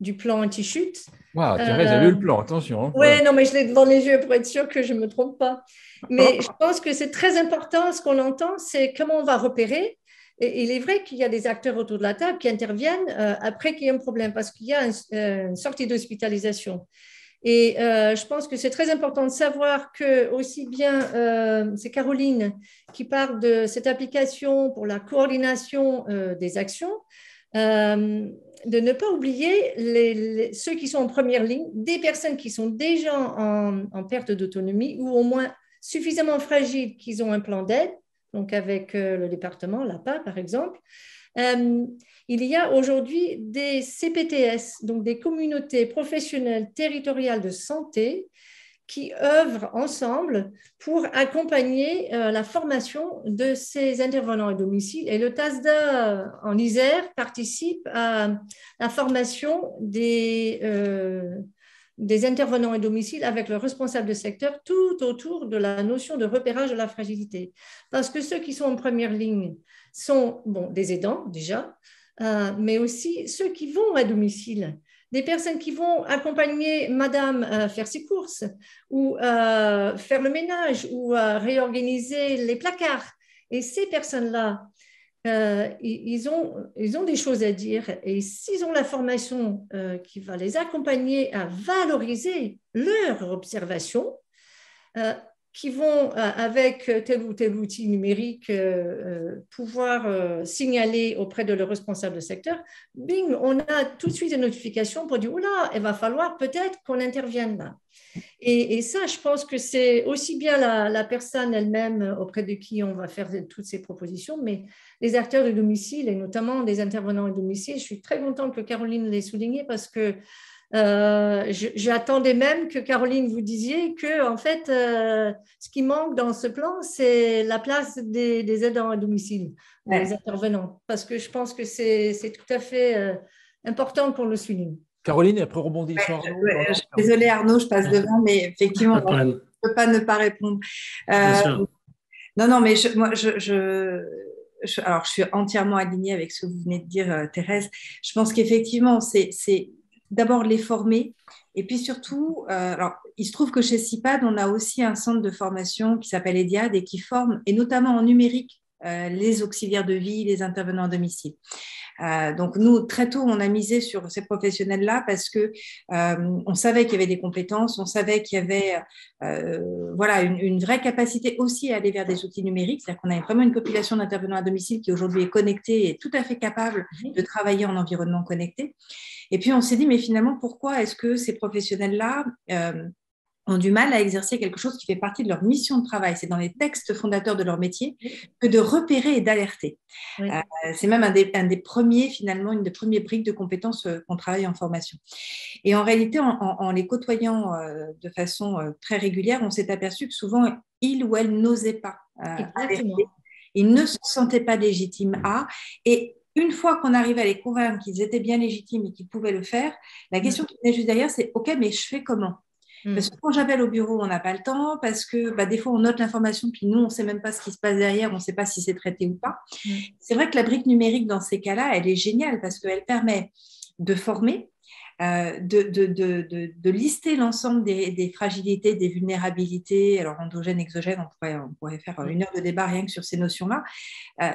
du plan anti-chute. Wow, Thérèse a lu le plan, attention. Hein. Oui, voilà. Non, mais je l'ai devant les yeux pour être sûre que je ne me trompe pas. Mais je pense que c'est très important, ce qu'on entend, c'est comment on va repérer. Et il est vrai qu'il y a des acteurs autour de la table qui interviennent après qu'il y ait un problème, parce qu'il y a une sortie d'hospitalisation. Et je pense que c'est très important de savoir que aussi bien, c'est Caroline qui parle de cette application pour la coordination des actions, de ne pas oublier ceux qui sont en première ligne, des personnes qui sont déjà en perte d'autonomie ou au moins suffisamment fragiles qu'ils ont un plan d'aide, donc avec le département, l'APA par exemple. Il y a aujourd'hui des CPTS, donc des communautés professionnelles territoriales de santé, qui œuvrent ensemble pour accompagner la formation de ces intervenants à domicile. Et le TASDA en Isère participe à la formation des intervenants à domicile avec le responsable de secteur tout autour de la notion de repérage de la fragilité. Parce que ceux qui sont en première ligne sont des aidants déjà, mais aussi ceux qui vont à domicile, des personnes qui vont accompagner madame faire ses courses ou faire le ménage ou réorganiser les placards. Et ces personnes-là, ils ont des choses à dire, et s'ils ont la formation qui va les accompagner à valoriser leur observation, qui vont, avec tel ou tel outil numérique, pouvoir signaler auprès de leur responsable de secteur, bing, on a tout de suite une notification pour dire, oula, il va falloir peut-être qu'on intervienne là. Et ça, je pense que c'est aussi bien la personne elle-même auprès de qui on va faire toutes ces propositions, mais les acteurs de domicile et notamment des intervenants à domicile. Je suis très contente que Caroline l'ait souligné parce que j'attendais même que Caroline vous disiez que en fait, ce qui manque dans ce plan, c'est la place des aidants à domicile, des intervenants, parce que je pense que c'est tout à fait important qu'on le souligne. Caroline, après rebondit sur Arnaud. Je suis désolée Arnaud, je passe devant, mais effectivement, je ne peux pas ne pas répondre. Non, mais alors, je suis entièrement alignée avec ce que vous venez de dire, Thérèse. Je pense qu'effectivement, c'est d'abord les former. Et puis surtout, alors, il se trouve que chez CIPAD, on a aussi un centre de formation qui s'appelle EDIAD et qui forme, et notamment en numérique, les auxiliaires de vie, les intervenants à domicile. Donc, nous, très tôt, on a misé sur ces professionnels-là parce que on savait qu'il y avait des compétences, on savait qu'il y avait voilà, une vraie capacité aussi à aller vers des outils numériques. C'est-à-dire qu'on a vraiment une population d'intervenants à domicile qui aujourd'hui est connectée et tout à fait capable de travailler en environnement connecté. Et puis, on s'est dit, mais finalement, pourquoi est-ce que ces professionnels-là ont du mal à exercer quelque chose qui fait partie de leur mission de travail? C'est dans les textes fondateurs de leur métier que de repérer et d'alerter. Oui. C'est même un des premiers, finalement, une des premières briques de compétences qu'on travaille en formation. Et en réalité, en les côtoyant de façon très régulière, on s'est aperçu que souvent, ils ou elles n'osaient pas alerter. Ils ne se sentaient pas légitimes à... Et une fois qu'on arrive à les convaincre qu'ils étaient bien légitimes et qu'ils pouvaient le faire, la question qui venait juste derrière, c'est « Ok, mais je fais comment ?» Parce que quand j'appelle au bureau, on n'a pas le temps, parce que des fois, on note l'information, puis nous, on ne sait même pas ce qui se passe derrière, on ne sait pas si c'est traité ou pas. C'est vrai que la brique numérique, dans ces cas-là, elle est géniale parce qu'elle permet de former, de lister l'ensemble des fragilités, des vulnérabilités, alors endogènes, exogènes, on pourrait faire une heure de débat rien que sur ces notions-là,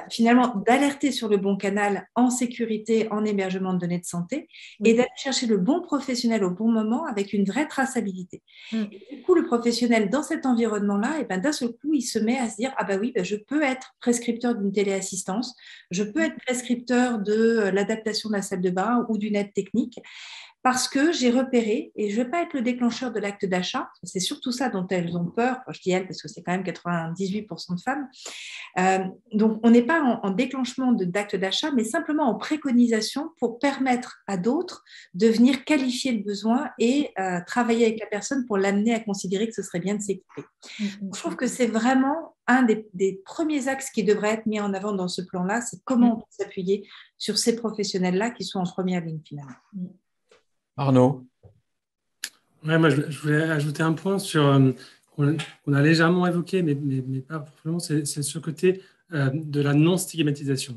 finalement d'alerter sur le bon canal en sécurité, en hébergement de données de santé, et d'aller chercher le bon professionnel au bon moment avec une vraie traçabilité. Et du coup, le professionnel dans cet environnement-là, et d'un seul coup, il se met à se dire « Ah oui, je peux être prescripteur d'une téléassistance, je peux être prescripteur de l'adaptation de la salle de bain ou d'une aide technique ». Parce que j'ai repéré, et je ne vais pas être le déclencheur de l'acte d'achat, c'est surtout ça dont elles ont peur, je dis elles parce que c'est quand même 98% de femmes, donc on n'est pas en déclenchement d'acte d'achat, mais simplement en préconisation pour permettre à d'autres de venir qualifier le besoin et travailler avec la personne pour l'amener à considérer que ce serait bien de s'équiper. Je trouve que c'est vraiment un des premiers axes qui devrait être mis en avant dans ce plan-là, c'est comment on peut s'appuyer sur ces professionnels-là qui sont en première ligne finalement. Arnaud. Ouais, moi, je voulais ajouter un point sur qu'on a légèrement évoqué, mais pas profondément, c'est ce côté de la non-stigmatisation.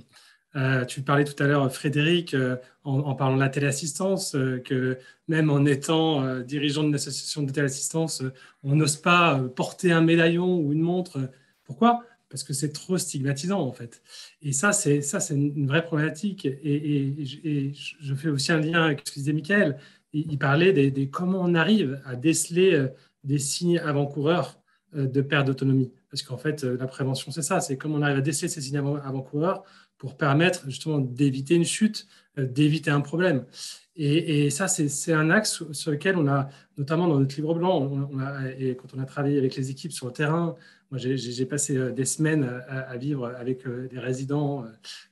Tu parlais tout à l'heure, Frédéric, en parlant de la téléassistance, que même en étant dirigeant d'une association de téléassistance, on n'ose pas porter un médaillon ou une montre. Pourquoi ? Parce que c'est trop stigmatisant, en fait. Et ça, c'est une vraie problématique. Et je fais aussi un lien avec ce que disait Mickaël. Il parlait des comment on arrive à déceler des signes avant-coureurs de perte d'autonomie. Parce qu'en fait, la prévention, c'est ça. C'est comment on arrive à déceler ces signes avant-coureurs pour permettre justement d'éviter une chute, d'éviter un problème. Et ça, c'est un axe sur lequel on a, notamment dans notre livre blanc, et quand on a travaillé avec les équipes sur le terrain, moi, j'ai passé des semaines à vivre avec des résidents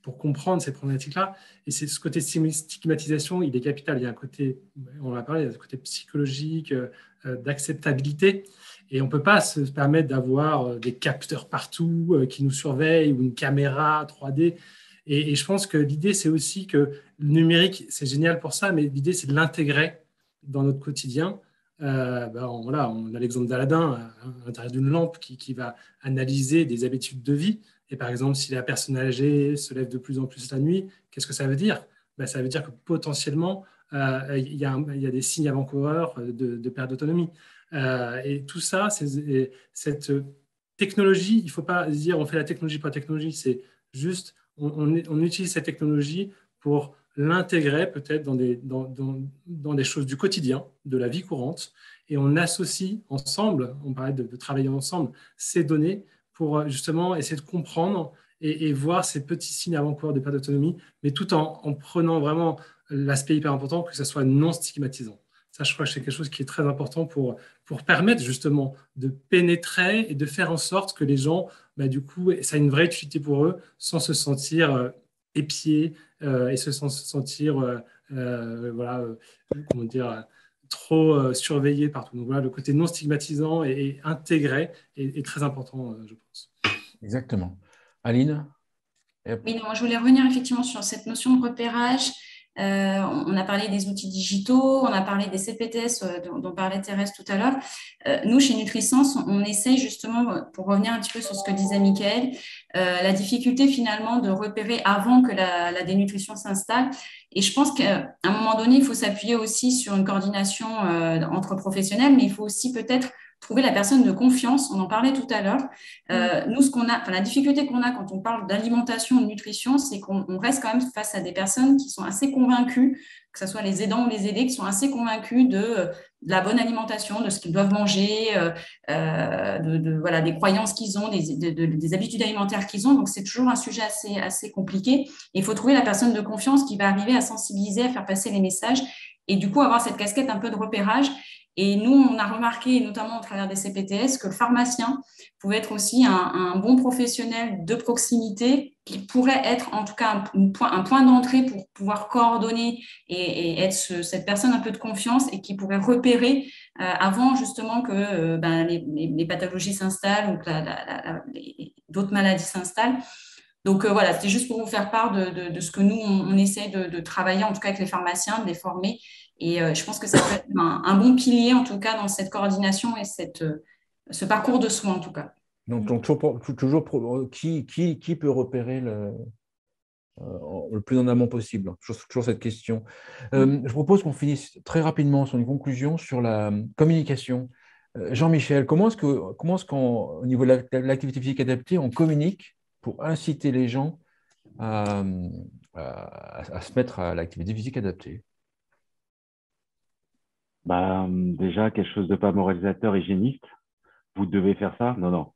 pour comprendre ces problématiques-là. Et c'est ce côté stigmatisation, il est capital. Il y a un côté, on en a parlé, il y a un côté psychologique, d'acceptabilité. Et on ne peut pas se permettre d'avoir des capteurs partout qui nous surveillent ou une caméra 3D. Et je pense que l'idée, c'est aussi que le numérique, c'est génial pour ça, mais l'idée, c'est de l'intégrer dans notre quotidien. Voilà, on a l'exemple d'Aladin à l'intérieur d'une lampe qui va analyser des habitudes de vie. Et par exemple, si la personne âgée se lève de plus en plus la nuit, qu'est-ce que ça veut dire ? Ça veut dire que potentiellement, il y a des signes avant-coureurs de perte d'autonomie. Et tout ça, cette technologie, il ne faut pas dire on fait la technologie pour la technologie, c'est juste on utilise cette technologie pour l'intégrer peut-être dans des choses du quotidien, de la vie courante, et on associe ensemble, on parlait de travailler ensemble, ces données pour justement essayer de comprendre et voir ces petits signes avant-coureurs de perte d'autonomie, mais tout en prenant vraiment l'aspect hyper important que ça soit non stigmatisant. Ça, je crois que c'est quelque chose qui est très important pour permettre justement de pénétrer et de faire en sorte que les gens, du coup, ça a une vraie utilité pour eux sans se sentir épiés et sans se sentir trop surveillés partout. Donc voilà, le côté non stigmatisant et intégré est très important, je pense. Exactement. Aline ? Oui, non, je voulais revenir effectivement sur cette notion de repérage. On a parlé des outils digitaux, on a parlé des CPTS dont parlait Thérèse tout à l'heure. Nous, chez Nutrisens, on essaye justement, pour revenir un petit peu sur ce que disait Mickaël, la difficulté finalement de repérer avant que la dénutrition s'installe. Et je pense qu'à un moment donné, il faut s'appuyer aussi sur une coordination entre professionnels, mais il faut aussi peut-être trouver la personne de confiance. On en parlait tout à l'heure. Nous, la difficulté qu'on a quand on parle d'alimentation, de nutrition, c'est qu'on reste quand même face à des personnes qui sont assez convaincues, que ce soit les aidants ou les aidés, qui sont assez convaincus de la bonne alimentation, de ce qu'ils doivent manger, voilà, des croyances qu'ils ont, des habitudes alimentaires qu'ils ont. Donc, c'est toujours un sujet assez compliqué. Et il faut trouver la personne de confiance qui va arriver à sensibiliser, à faire passer les messages et du coup avoir cette casquette un peu de repérage. Et nous, on a remarqué, notamment au travers des CPTS, que le pharmacien pouvait être aussi un bon professionnel de proximité qui pourrait être en tout cas un point d'entrée pour pouvoir coordonner et être cette personne un peu de confiance et qui pourrait repérer avant justement que les pathologies s'installent ou que d'autres maladies s'installent. Donc voilà, c'était juste pour vous faire part de ce que nous, on essaie de travailler, en tout cas avec les pharmaciens, de les former. Et je pense que ça peut être un bon pilier, en tout cas, dans cette coordination et ce parcours de soins, en tout cas. Donc toujours qui peut repérer le plus en amont possible? Toujours cette question. Je propose qu'on finisse très rapidement sur une conclusion sur la communication. Jean-Michel, comment est-ce qu'au niveau de l'activité physique adaptée, on communique pour inciter les gens à se mettre à l'activité physique adaptée? Déjà, quelque chose de pas moralisateur, hygiéniste. Vous devez faire ça? Non.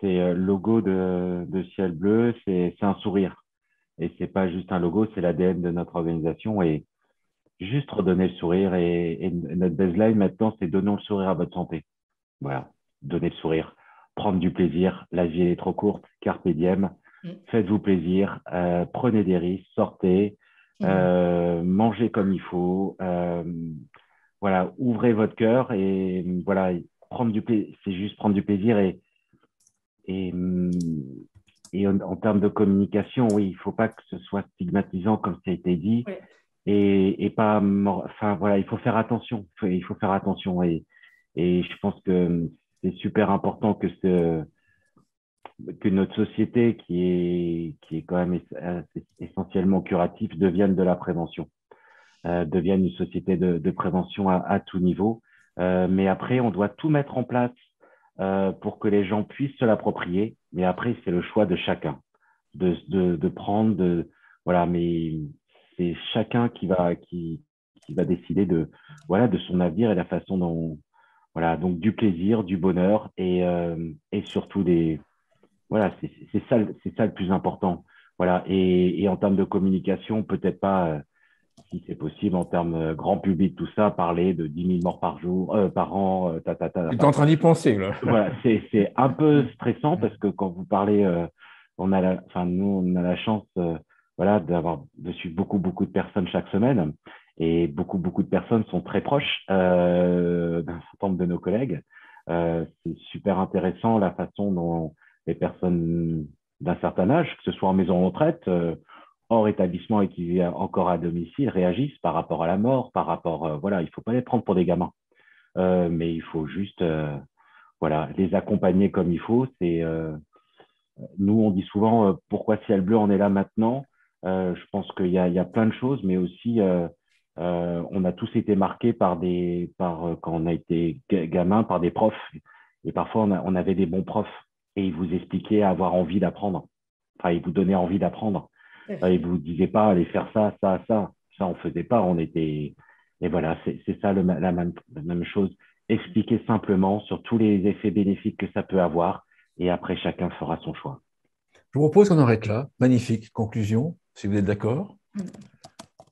C'est le logo de Ciel Bleu, c'est un sourire. Et c'est pas juste un logo, c'est l'ADN de notre organisation. Et juste redonner le sourire. Et notre baseline maintenant, c'est donnons le sourire à votre santé. Voilà, donnez le sourire. Prendre du plaisir. La vie, elle est trop courte. Carpe diem. Faites-vous plaisir. Prenez des risques. Sortez. Mangez comme il faut. Voilà, ouvrez votre cœur et voilà, c'est juste prendre du plaisir et en termes de communication, oui, il ne faut pas que ce soit stigmatisant comme ça a été dit et pas, enfin voilà, il faut faire attention, il faut faire attention et je pense que c'est super important que notre société qui est quand même essentiellement curative devienne de la prévention. Devienne une société de prévention à tout niveau. Mais après, on doit tout mettre en place pour que les gens puissent se l'approprier. Mais après, c'est le choix de chacun de prendre. Voilà, mais c'est chacun qui va décider de son avenir et la façon dont. Voilà, donc du plaisir, du bonheur et surtout voilà, c'est ça le plus important. Voilà, et en termes de communication, peut-être pas. Si c'est possible, en termes grand public, tout ça, parler de 10 000 morts par an, Tu es en train d'y penser, là. Voilà, c'est un peu stressant parce que quand vous parlez, nous, on a la chance voilà, de suivre beaucoup de personnes chaque semaine et beaucoup de personnes sont très proches d'un certain nombre de nos collègues. C'est super intéressant la façon dont les personnes d'un certain âge, que ce soit en maison de retraite, hors établissement et qui vivent encore à domicile, réagissent par rapport à la mort, par rapport, voilà, il ne faut pas les prendre pour des gamins, mais il faut juste, voilà, les accompagner comme il faut. Nous, on dit souvent, pourquoi Ciel Bleu en est là maintenant? Je pense qu'il y a plein de choses, mais aussi, on a tous été marqués quand on a été gamin, par des profs. Et parfois, on avait des bons profs et ils vous expliquaient avoir envie d'apprendre. Enfin, ils vous donnaient envie d'apprendre. Ils vous disaient pas, allez faire ça. Ça, on faisait pas. On était… Et voilà, c'est ça la même chose. Expliquer simplement sur tous les effets bénéfiques que ça peut avoir. Et après, chacun fera son choix. Je vous propose qu'on arrête là. Magnifique conclusion, si vous êtes d'accord.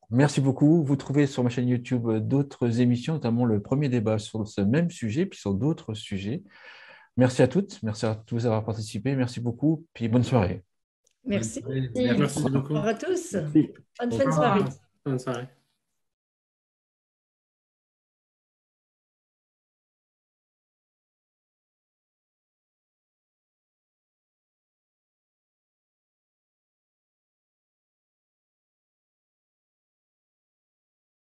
Merci beaucoup. Vous trouvez sur ma chaîne YouTube d'autres émissions, notamment le premier débat sur ce même sujet, puis sur d'autres sujets. Merci à toutes, merci à tous d'avoir participé. Merci beaucoup, puis bonne soirée. Merci. Merci beaucoup. Au revoir à tous. Merci. Bonne fin de soirée. Bonne soirée.